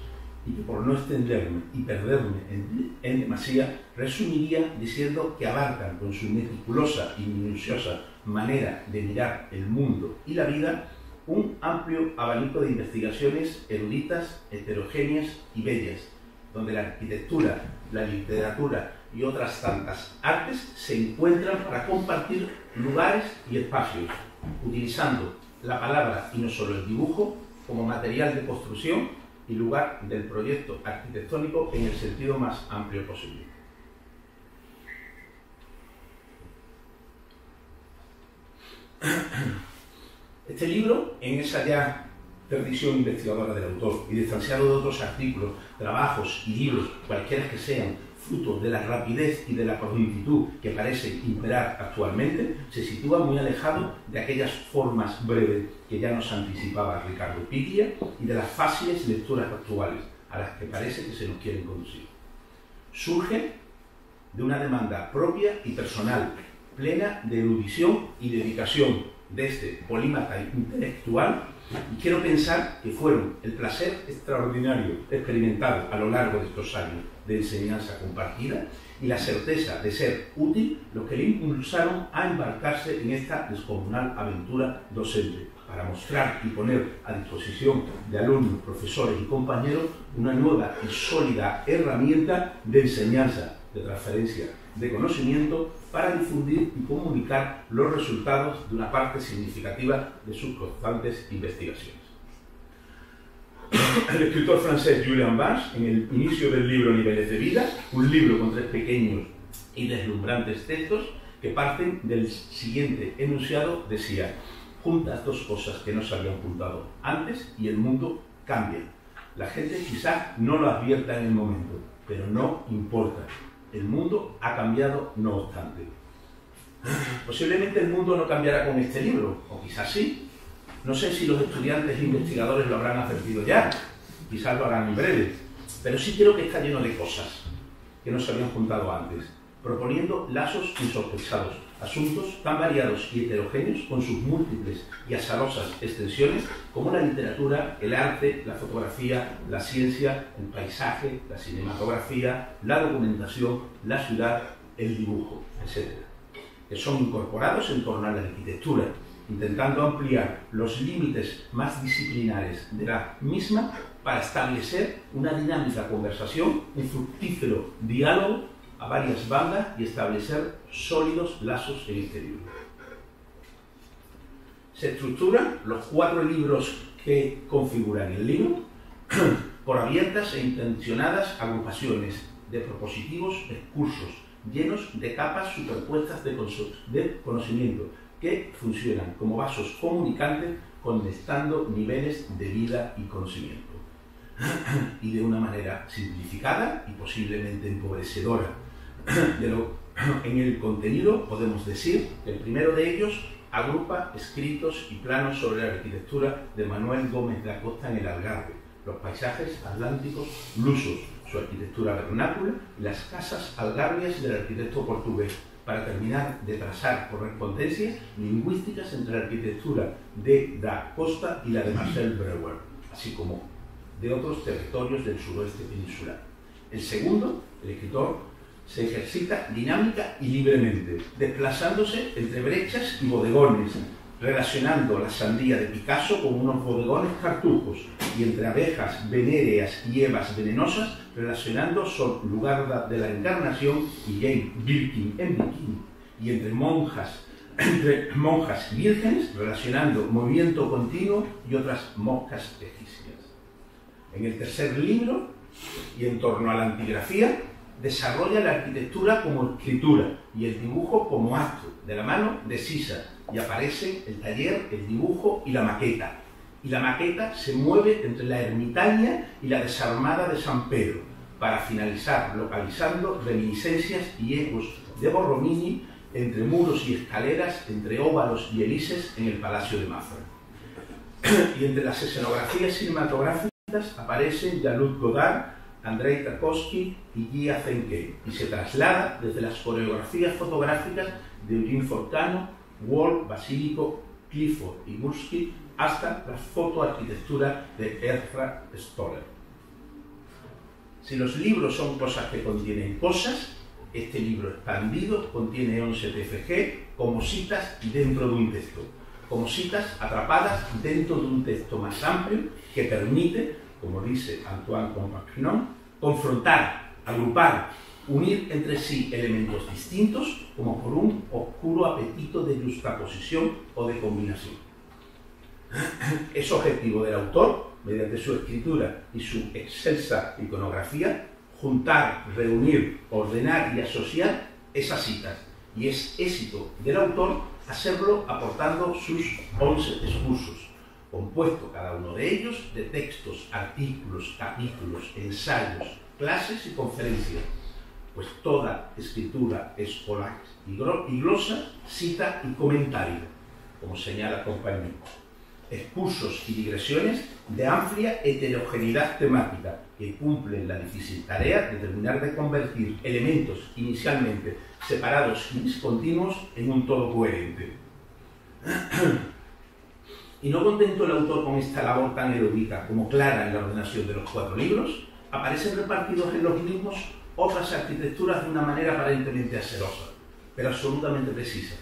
y que por no extenderme y perderme en demasía, resumiría diciendo que abarcan con su meticulosa y minuciosa manera de mirar el mundo y la vida un amplio abanico de investigaciones eruditas, heterogéneas y bellas, donde la arquitectura, la literatura y otras tantas artes se encuentran para compartir lugares y espacios, utilizando la palabra y no solo el dibujo como material de construcción y lugar del proyecto arquitectónico en el sentido más amplio posible. Este libro, en esa ya perdición investigadora del autor y distanciado de otros artículos, trabajos y libros, cualquiera que sean, fruto de la rapidez y de la prontitud que parece imperar actualmente, se sitúa muy alejado de aquellas formas breves que ya nos anticipaba Ricardo Piglia y de las fáciles lecturas actuales a las que parece que se nos quieren conducir. Surge de una demanda propia y personal, plena de erudición y dedicación de este polímata intelectual, y quiero pensar que fueron el placer extraordinario experimentado a lo largo de estos años de enseñanza compartida y la certeza de ser útil lo que le impulsaron a embarcarse en esta descomunal aventura docente, para mostrar y poner a disposición de alumnos, profesores y compañeros una nueva y sólida herramienta de enseñanza, de transferencia de conocimiento, para difundir y comunicar los resultados de una parte significativa de sus constantes investigaciones. El escritor francés Julian Barnes, en el inicio del libro Niveles de Vida, un libro con 3 pequeños y deslumbrantes textos que parten del siguiente enunciado, decía: juntas 2 cosas que no se habían juntado antes y el mundo cambia. La gente quizá no lo advierta en el momento, pero no importa. El mundo ha cambiado no obstante. Posiblemente el mundo no cambiará con este libro, o quizás sí. No sé si los estudiantes e investigadores lo habrán advertido ya, quizás lo harán en breve, pero sí creo que está lleno de cosas que no se habían juntado antes, proponiendo lazos insospechados, asuntos tan variados y heterogéneos con sus múltiples y azarosas extensiones como la literatura, el arte, la fotografía, la ciencia, el paisaje, la cinematografía, la documentación, la ciudad, el dibujo, etc., que son incorporados en torno a la arquitectura, intentando ampliar los límites más disciplinares de la misma para establecer una dinámica conversación, un fructífero diálogo a varias bandas y establecer sólidos lazos en este libro. Se estructuran los 4 libros que configuran el libro por abiertas e intencionadas agrupaciones de propositivos discursos llenos de capas superpuestas de conocimiento que funcionan como vasos comunicantes conectando niveles de vida y conocimiento. Y de una manera simplificada y posiblemente empobrecedora. En el contenido podemos decir que el primero de ellos agrupa escritos y planos sobre la arquitectura de Manuel Gómez de Acosta en el Algarve, los paisajes atlánticos lusos, su arquitectura vernácula y las casas algarvias del arquitecto portugués, para terminar de trazar correspondencias lingüísticas entre la arquitectura de Da Costa y la de Marcel Breuer, así como de otros territorios del suroeste peninsular. El segundo, el escritor, se ejercita dinámica y libremente, desplazándose entre brechas y bodegones, relacionando la sandía de Picasso con unos bodegones cartujos, y entre abejas venéreas y hevas venenosas, relacionando Sol, lugar de la encarnación, y Jane Birkin en bikini, y entre monjas vírgenes, relacionando movimiento continuo y otras moscas egipcias. En el tercer libro, y en torno a la antigrafía, desarrolla la arquitectura como escritura y el dibujo como acto, de la mano de Sisa, y aparece el taller, el dibujo y la maqueta. Y la maqueta se mueve entre la ermitaña y la desarmada de San Pedro, para finalizar localizando reminiscencias y ecos de Borromini entre muros y escaleras, entre óvalos y helices en el Palacio de Mafra. Y entre las escenografías cinematográficas aparecen Jean-Luc Godard, Andrei Tarkovsky y Guy Zenke, y se traslada desde las coreografías fotográficas de Eugene Forcano, Wall, Basílico, Clifford y Gursky hasta la fotoarquitectura de Ezra Stoller. Si los libros son cosas que contienen cosas, este libro expandido contiene 11 TFG como citas dentro de un texto, como citas atrapadas dentro de un texto más amplio que permite, como dice Antoine Compagnon, confrontar, agrupar, unir entre sí elementos distintos como por un oscuro apetito de juxtaposición o de combinación. Es objetivo del autor, mediante su escritura y su excelsa iconografía, juntar, reunir, ordenar y asociar esas citas, y es éxito del autor hacerlo aportando sus 11 discursos, compuesto cada uno de ellos de textos, artículos, capítulos, ensayos, clases y conferencias, pues toda escritura es collage y glosa, cita y comentario, como señala Compagnon. Excursos y digresiones de amplia heterogeneidad temática que cumplen la difícil tarea de terminar de convertir elementos inicialmente separados y discontinuos en un todo coherente. Y no contento el autor con esta labor tan erudita como clara en la ordenación de los 4 libros, aparecen repartidos en los mismos otras arquitecturas de una manera aparentemente acerosa, pero absolutamente precisa,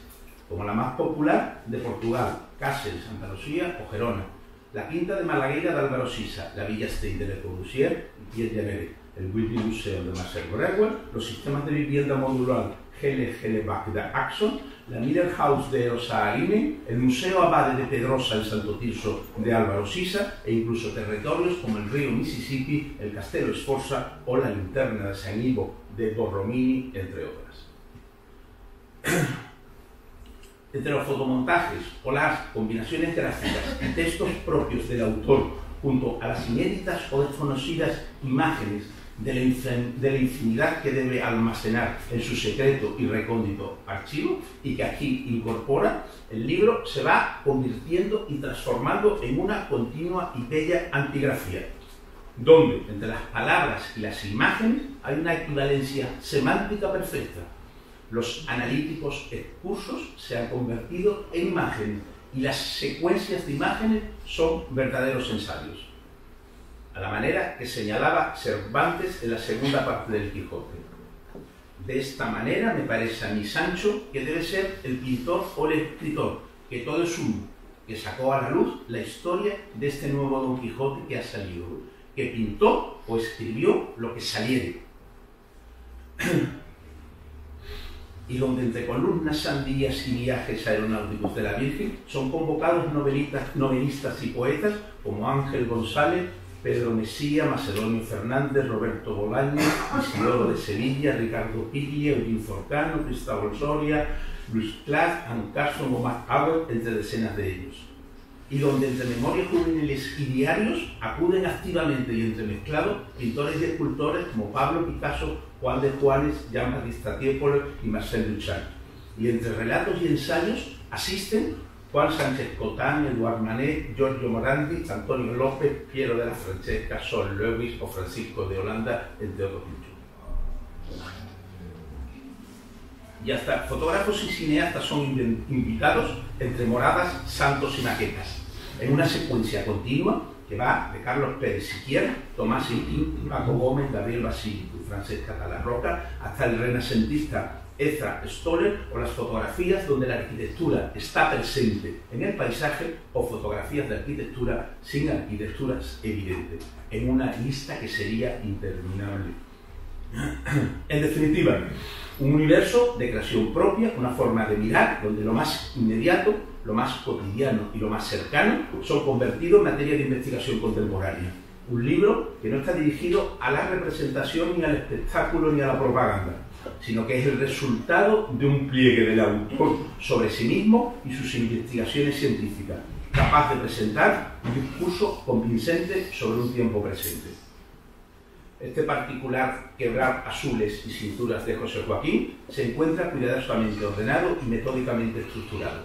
como la más popular de Portugal, Cáceres, Santa Lucía o Gerona, la quinta de Malagueira de Álvaro Sisa, la Villa State de Le Corbusier y Pierre Janet, el Whitney Museum de Marcel Breuer, los sistemas de vivienda modular Helle-Hellebach de Axon, la Miller House de Osa Aline, el Museo Abade de Pedrosa en Santo Tirso de Álvaro Sisa e incluso territorios como el río Mississippi, el Castello Sforza o la linterna de San Ivo de Borromini, entre otras. Entre los fotomontajes o las combinaciones gráficas y textos propios del autor, junto a las inéditas o desconocidas imágenes de la infinidad que debe almacenar en su secreto y recóndito archivo, y que aquí incorpora, el libro se va convirtiendo y transformando en una continua y bella antigrafía, donde entre las palabras y las imágenes hay una equivalencia semántica perfecta. Los analíticos excursos se han convertido en imágenes y las secuencias de imágenes son verdaderos ensayos, a la manera que señalaba Cervantes en la segunda parte del Quijote. De esta manera me parece a mí, Sancho, que debe ser el pintor o el escritor, que todo es uno, que sacó a la luz la historia de este nuevo Don Quijote que ha salido, que pintó o escribió lo que saliere. Y donde entre columnas, sandías y viajes aeronáuticos de la Virgen son convocados novelistas y poetas como Ángel González, Pedro Mesía, Macedonio Fernández, Roberto Bolaño, Isidoro de Sevilla, Ricardo Piglia, Eurín Forcano, Cristóbal Soria, Luis Clas, Ancaso, Tomás Auer, entre decenas de ellos. Y donde entre memorias juveniles y diarios acuden activamente y entremezclados pintores y escultores como Pablo Picasso, Juan de Juanes, Jean-Baptiste Tiepolo y Marcel Duchamp. Y entre relatos y ensayos asisten Juan Sánchez Cotán, Eduard Manet, Giorgio Morandi, Antonio López, Piero de la Francesca, Sol Lewis o Francisco de Holanda, entre otros muchos. Y hasta fotógrafos y cineastas son invitados entre moradas, santos y maquetas, en una secuencia continua que va de Carlos Pérez Siquiera, Tomás Inquín, Paco Gómez, Gabriel Basílico y Francesca Talarroca, hasta el renacentista Ezra Stoller, o las fotografías donde la arquitectura está presente en el paisaje, o fotografías de arquitectura sin arquitecturas evidentes, en una lista que sería interminable. En definitiva, un universo de creación propia, una forma de mirar donde lo más inmediato, lo más cotidiano y lo más cercano son convertidos en materia de investigación contemporánea. Un libro que no está dirigido a la representación, ni al espectáculo, ni a la propaganda, sino que es el resultado de un pliegue del autor sobre sí mismo y sus investigaciones científicas, capaz de presentar un discurso convincente sobre un tiempo presente. Este particular quebrar azules y cinturas de José Joaquín se encuentra cuidadosamente ordenado y metódicamente estructurado,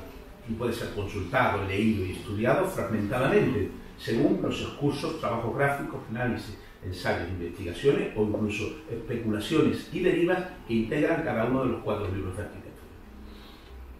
y puede ser consultado, leído y estudiado fragmentadamente, según los excursos, trabajos gráficos, análisis, ensayos, investigaciones o incluso especulaciones y derivas que integran cada uno de los 4 libros de arquitectura.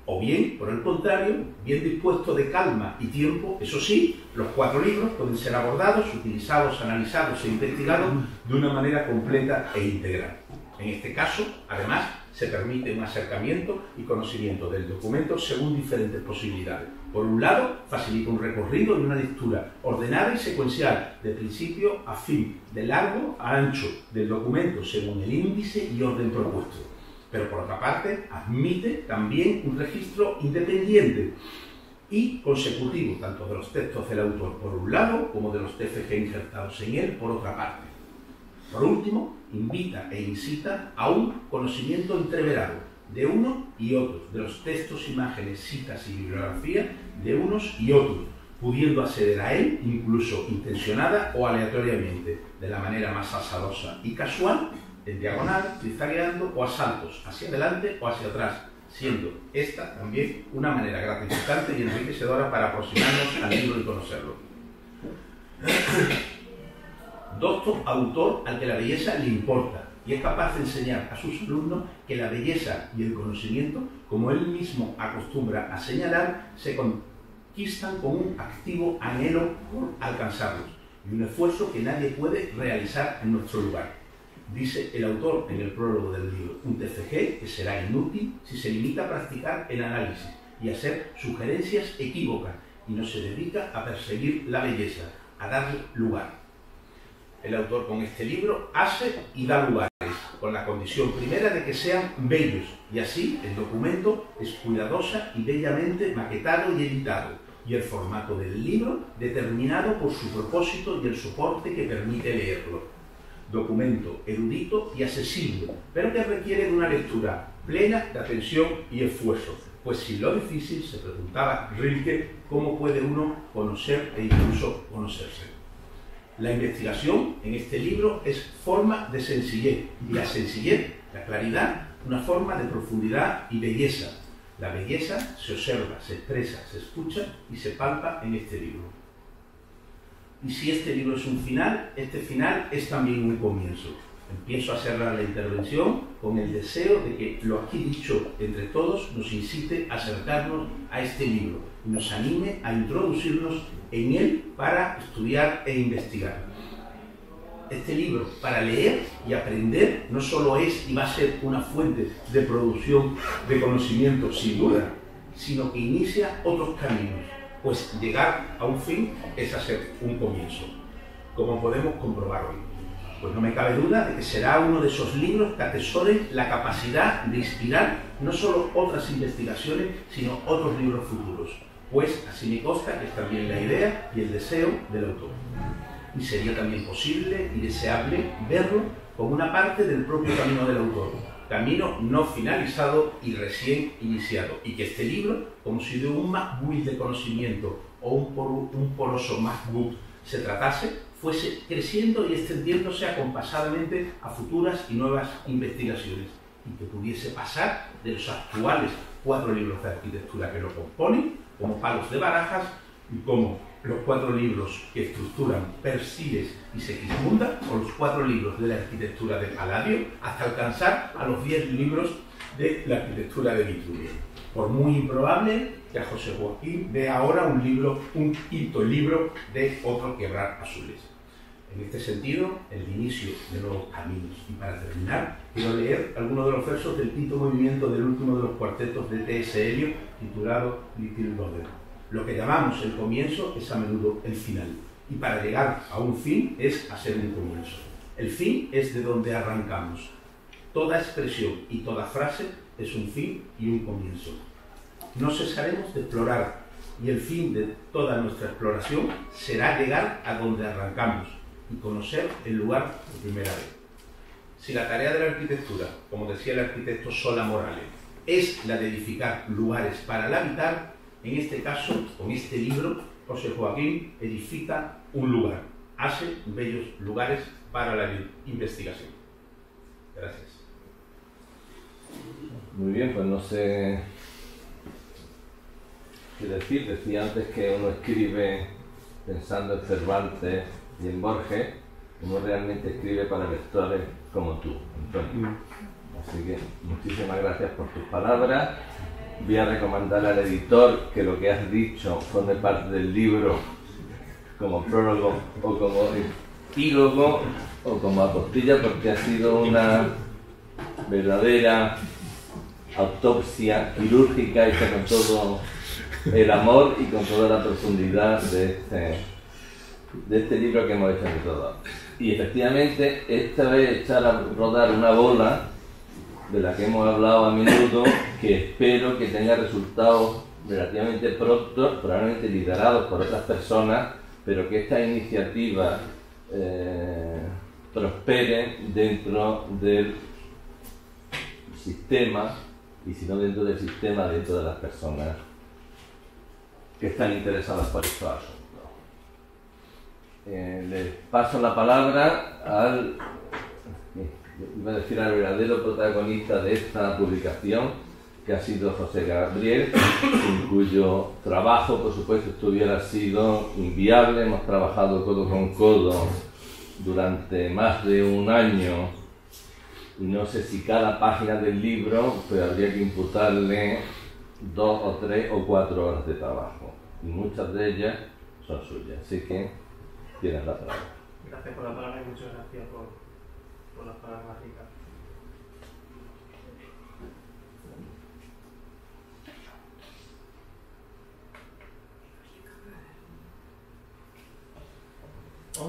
O bien, por el contrario, bien dispuesto de calma y tiempo, eso sí, los 4 libros pueden ser abordados, utilizados, analizados e investigados de una manera completa e integral. En este caso, además, se permite un acercamiento y conocimiento del documento según diferentes posibilidades. Por un lado, facilita un recorrido y una lectura ordenada y secuencial, de principio a fin, de largo a ancho, del documento según el índice y orden propuesto. Pero por otra parte, admite también un registro independiente y consecutivo, tanto de los textos del autor por un lado, como de los TFG injertados en él por otra parte. Por último, invita e incita a un conocimiento entreverado de uno y otros, de los textos, imágenes, citas y bibliografía de unos y otros, pudiendo acceder a él incluso intencionada o aleatoriamente, de la manera más azarosa y casual, en diagonal, zigzagueando o a saltos, hacia adelante o hacia atrás, siendo esta también una manera gratificante y enriquecedora para aproximarnos al libro y conocerlo. Docto autor al que la belleza le importa y es capaz de enseñar a sus alumnos que la belleza y el conocimiento, como él mismo acostumbra a señalar, se conquistan con un activo anhelo por alcanzarlos y un esfuerzo que nadie puede realizar en nuestro lugar. Dice el autor en el prólogo del libro, un TFG que será inútil si se limita a practicar el análisis y a hacer sugerencias equívocas y no se dedica a perseguir la belleza, a darle lugar. El autor con este libro hace y da lugares, con la condición primera de que sean bellos, y así el documento es cuidadosa y bellamente maquetado y editado, y el formato del libro determinado por su propósito y el soporte que permite leerlo. Documento erudito y accesible, pero que requiere de una lectura plena de atención y esfuerzo, pues sin lo difícil, se preguntaba Rilke, ¿cómo puede uno conocer e incluso conocerse? La investigación en este libro es forma de sencillez, y la sencillez, la claridad, una forma de profundidad y belleza. La belleza se observa, se expresa, se escucha y se palpa en este libro. Y si este libro es un final, este final es también un comienzo. Empiezo a cerrar la intervención con el deseo de que lo aquí dicho entre todos nos incite a acercarnos a este libro y nos anime a introducirnos en él para estudiar e investigar. Este libro, para leer y aprender, no solo es y va a ser una fuente de producción de conocimiento, sin duda, sino que inicia otros caminos, pues llegar a un fin es hacer un comienzo, como podemos comprobar hoy. Pues no me cabe duda de que será uno de esos libros que atesoren la capacidad de inspirar no solo otras investigaciones, sino otros libros futuros, pues así me consta que es también la idea y el deseo del autor. Y sería también posible y deseable verlo como una parte del propio camino del autor, camino no finalizado y recién iniciado, y que este libro, como si de un MacBook de conocimiento o un poroso MacBook se tratase, fuese creciendo y extendiéndose acompasadamente a futuras y nuevas investigaciones, y que pudiese pasar de los actuales 4 libros de arquitectura que lo componen, como palos de barajas, y como los 4 libros que estructuran Persiles y Segismunda, o los 4 libros de la arquitectura de Palladio, hasta alcanzar a los 10 libros de la arquitectura de Vitruvio. Por muy improbable que a José Joaquín vea ahora un quinto libro de otro quebrar azules. En este sentido, el inicio de nuevos caminos. Y para terminar, quiero leer algunos de los versos del quinto movimiento del último de los cuartetos de T.S. Eliot, titulado Little Brother. Lo que llamamos el comienzo es a menudo el final. Y para llegar a un fin es hacer un comienzo. El fin es de donde arrancamos. Toda expresión y toda frase es un fin y un comienzo. No cesaremos de explorar, y el fin de toda nuestra exploración será llegar a donde arrancamos y conocer el lugar por primera vez. Si la tarea de la arquitectura, como decía el arquitecto Sola Morales, es la de edificar lugares para el habitar, en este caso, con este libro, José Joaquín edifica un lugar, hace bellos lugares para la investigación. Gracias. Muy bien, pues no sé qué decir. Decía antes que uno escribe pensando en Cervantes y en Borges, uno realmente escribe para lectores como tú, Antonio. Así que muchísimas gracias por tus palabras. Voy a recomendar al editor que lo que has dicho forme parte del libro como prólogo o como epílogo o como apostilla, porque ha sido una verdadera autopsia quirúrgica hecha con todo el amor y con toda la profundidad de este libro que hemos hecho entre todos. Y efectivamente, esta vez echar a rodar una bola de la que hemos hablado a menudo, que espero que tenga resultados relativamente pronto, probablemente liderados por otras personas, pero que esta iniciativa prospere dentro del sistema, y si no dentro del sistema, dentro de las personas que están interesadas por estos asuntos. Les paso la palabra al verdadero protagonista de esta publicación, que ha sido José Gabriel, en cuyo trabajo, por supuesto, esto hubiera sido inviable. Hemos trabajado codo con codo durante más de un año, y no sé si cada página del libro pues habría que imputarle 2 o 3 o 4 horas de trabajo, y muchas de ellas son suyas. Así que tienes la palabra. Gracias por la palabra y muchas gracias por las palabras ricas.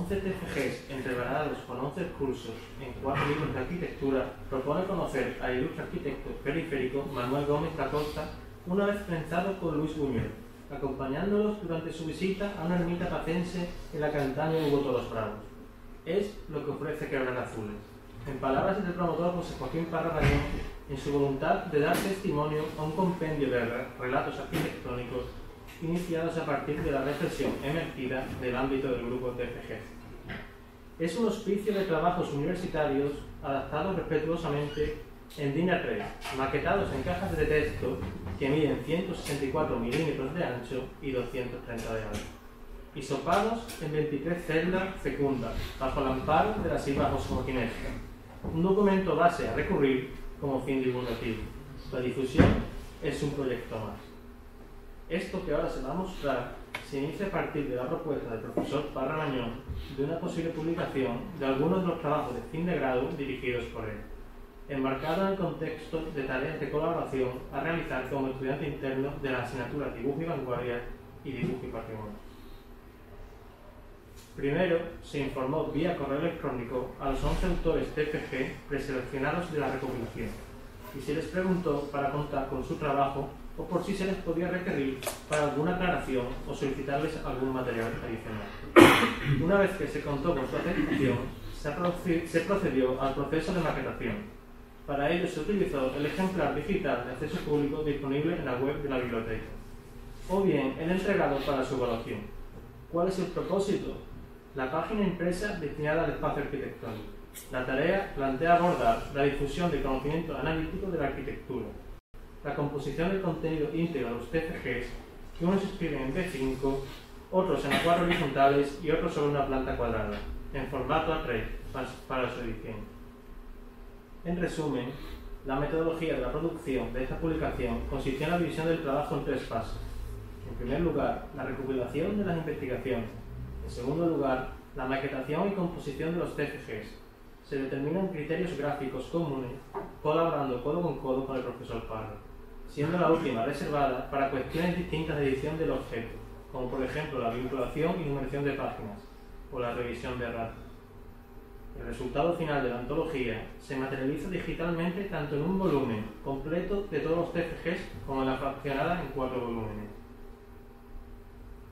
TFGs entreverados con 11 cursos en 4 libros de arquitectura propone conocer al ilustre arquitecto periférico Manuel Gómez da Costa, una vez pensado por Luis Buñuel, acompañándolos durante su visita a una ermita pacense en la Cantaña Hugo Toros Bravos. Es lo que ofrece Quebrar Azules. En palabras del promotor José Joaquín Parra Rañón, en su voluntad de dar testimonio a un compendio de relatos arquitectónicos iniciados a partir de la reflexión emergida del ámbito del grupo TFG. Es un hospicio de trabajos universitarios adaptados respetuosamente en DIN A3, maquetados en cajas de texto que miden 164 milímetros de ancho y 230 de alto, y sopados en 23 celdas fecundas, bajo el amparo de la Silva Homogenesca. Un documento base a recurrir como fin divulgativo. La difusión es un proyecto más. Esto que ahora se va a mostrar se inicia a partir de la propuesta del profesor Parra Mañón de una posible publicación de algunos de los trabajos de fin de grado dirigidos por él, enmarcado en el contexto de tareas de colaboración a realizar como estudiante interno de las asignaturas Dibujo y Vanguardia y Dibujo y Patrimonio. Primero, se informó vía correo electrónico a los 11 autores TFG preseleccionados de la recopilación y se les preguntó para contar con su trabajo o por si se les podía requerir para alguna aclaración o solicitarles algún material adicional. Una vez que se contó con su aceptación, se procedió al proceso de maquetación. Para ello se utilizó el ejemplar digital de acceso público disponible en la web de la biblioteca, o bien el entregado para su evaluación. ¿Cuál es el propósito? La página impresa destinada al espacio arquitectónico. La tarea plantea abordar la difusión del conocimiento analítico de la arquitectura, la composición del contenido íntegro de los TFGs, que unos escriben en B5, otros en A4 horizontales y otros sobre una planta cuadrada, en formato A3 para su edición. En resumen, la metodología de la producción de esta publicación consistió en la división del trabajo en 3 fases. En primer lugar, la recopilación de las investigaciones. En segundo lugar, la maquetación y composición de los TFGs. Se determinan criterios gráficos comunes, colaborando codo con codo con el profesor Parra, siendo la última reservada para cuestiones distintas de edición del objeto, como por ejemplo la vinculación y numeración de páginas, o la revisión de erratas. El resultado final de la antología se materializa digitalmente tanto en un volumen completo de todos los TFGs como en la fraccionada en 4 volúmenes.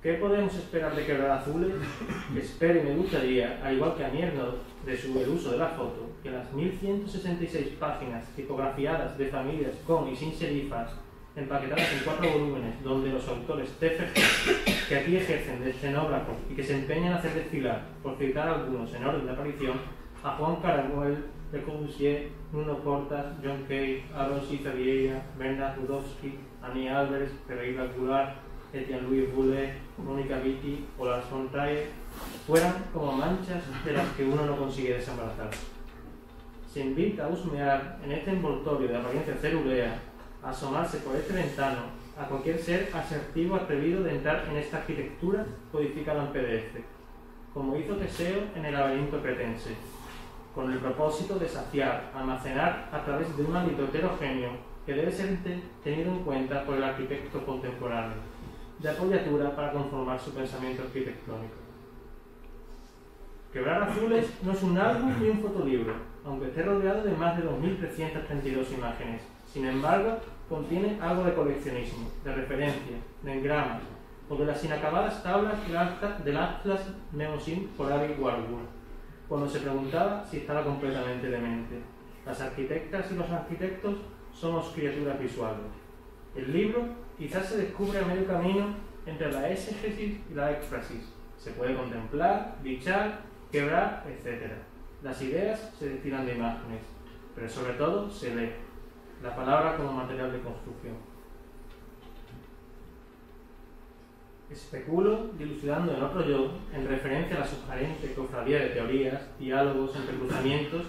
¿Qué podemos esperar de Quebradas Azules? Espero y me gustaría, al igual que a Mierno, de su el uso de la foto, que las 1166 páginas tipografiadas de familias con y sin serifas, empaquetadas en 4 volúmenes, donde los autores TFG, que aquí ejercen de escenógrafos y que se empeñan a hacer desfilar, por citar algunos en orden de aparición, a Juan Caramuel, Le Corbusier, Nuno Portas, John Kay, Aaron Siza Vieira, Bernard Rudowski, Annie Albers, Pereira Goulart, Etienne Louis Boulet, Mónica Vitti o Lars von Trier, fueran como manchas de las que uno no consigue desembarazar. Se invita a husmear en este envoltorio de apariencia cerulea, a asomarse por este ventano a cualquier ser asertivo atrevido de entrar en esta arquitectura codificada en PDF, como hizo Teseo en el laberinto cretense, con el propósito de saciar, almacenar a través de un ámbito heterogéneo que debe ser tenido en cuenta por el arquitecto contemporáneo, de apoyatura para conformar su pensamiento arquitectónico. Quebradas Azules no es un álbum ni un fotolibro, aunque esté rodeado de más de 2.332 imágenes. Sin embargo, contiene algo de coleccionismo, de referencia, de engramas, o de las inacabadas tablas del Atlas Mnemosyne por Ari Warburg, cuando se preguntaba si estaba completamente demente. Las arquitectas y los arquitectos somos criaturas visuales. El libro quizás se descubre a medio camino entre la exégesis y la éxfrasis. Se puede contemplar, bichar, quebrar, etc. Las ideas se destilan de imágenes, pero sobre todo se lee, la palabra como material de construcción. Especulo, dilucidando en otro yo, en referencia a la sugerente cofradía de teorías, diálogos, entrecruzamientos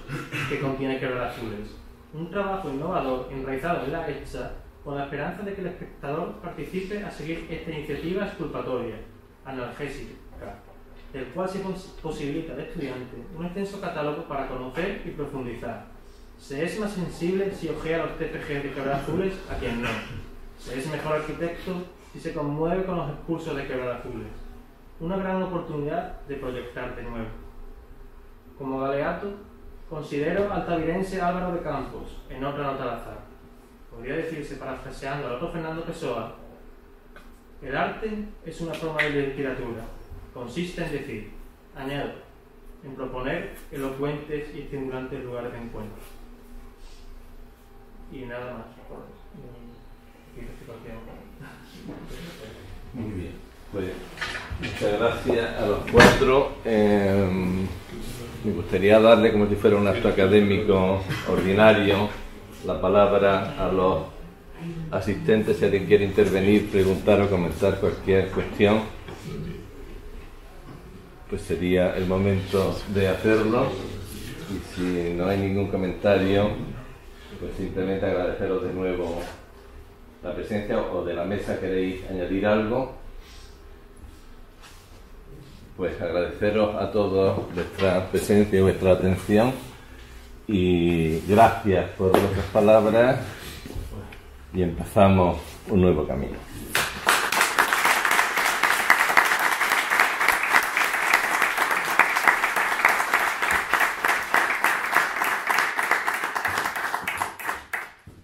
que contiene Quebradas Azules. Un trabajo innovador enraizado en la hecha, con la esperanza de que el espectador participe a seguir esta iniciativa exculpatoria, analgésica, del cual se posibilita al estudiante un extenso catálogo para conocer y profundizar. Se es más sensible si ojea los TFG de Quebradas Azules a quien no. Se es mejor arquitecto si se conmueve con los discursos de Quebradas Azules. Una gran oportunidad de proyectar de nuevo. Como galeato, considero altavirense Álvaro de Campos, en otra nota al azar. Podría decirse, parafraseando al otro Fernando Pessoa, el arte es una forma de literatura. Consiste en decir, añado, en proponer elocuentes y estimulantes lugares de encuentro. Y nada más. Muy bien. Pues muchas gracias a los 4. me gustaría darle, como si fuera un acto académico ordinario, la palabra a los asistentes si alguien quiere intervenir, preguntar o comentar cualquier cuestión. Pues sería el momento de hacerlo, y si no hay ningún comentario, pues simplemente agradeceros de nuevo la presencia, o de la mesa queréis añadir algo. Pues agradeceros a todos vuestra presencia y vuestra atención, y gracias por vuestras palabras, y empezamos un nuevo camino.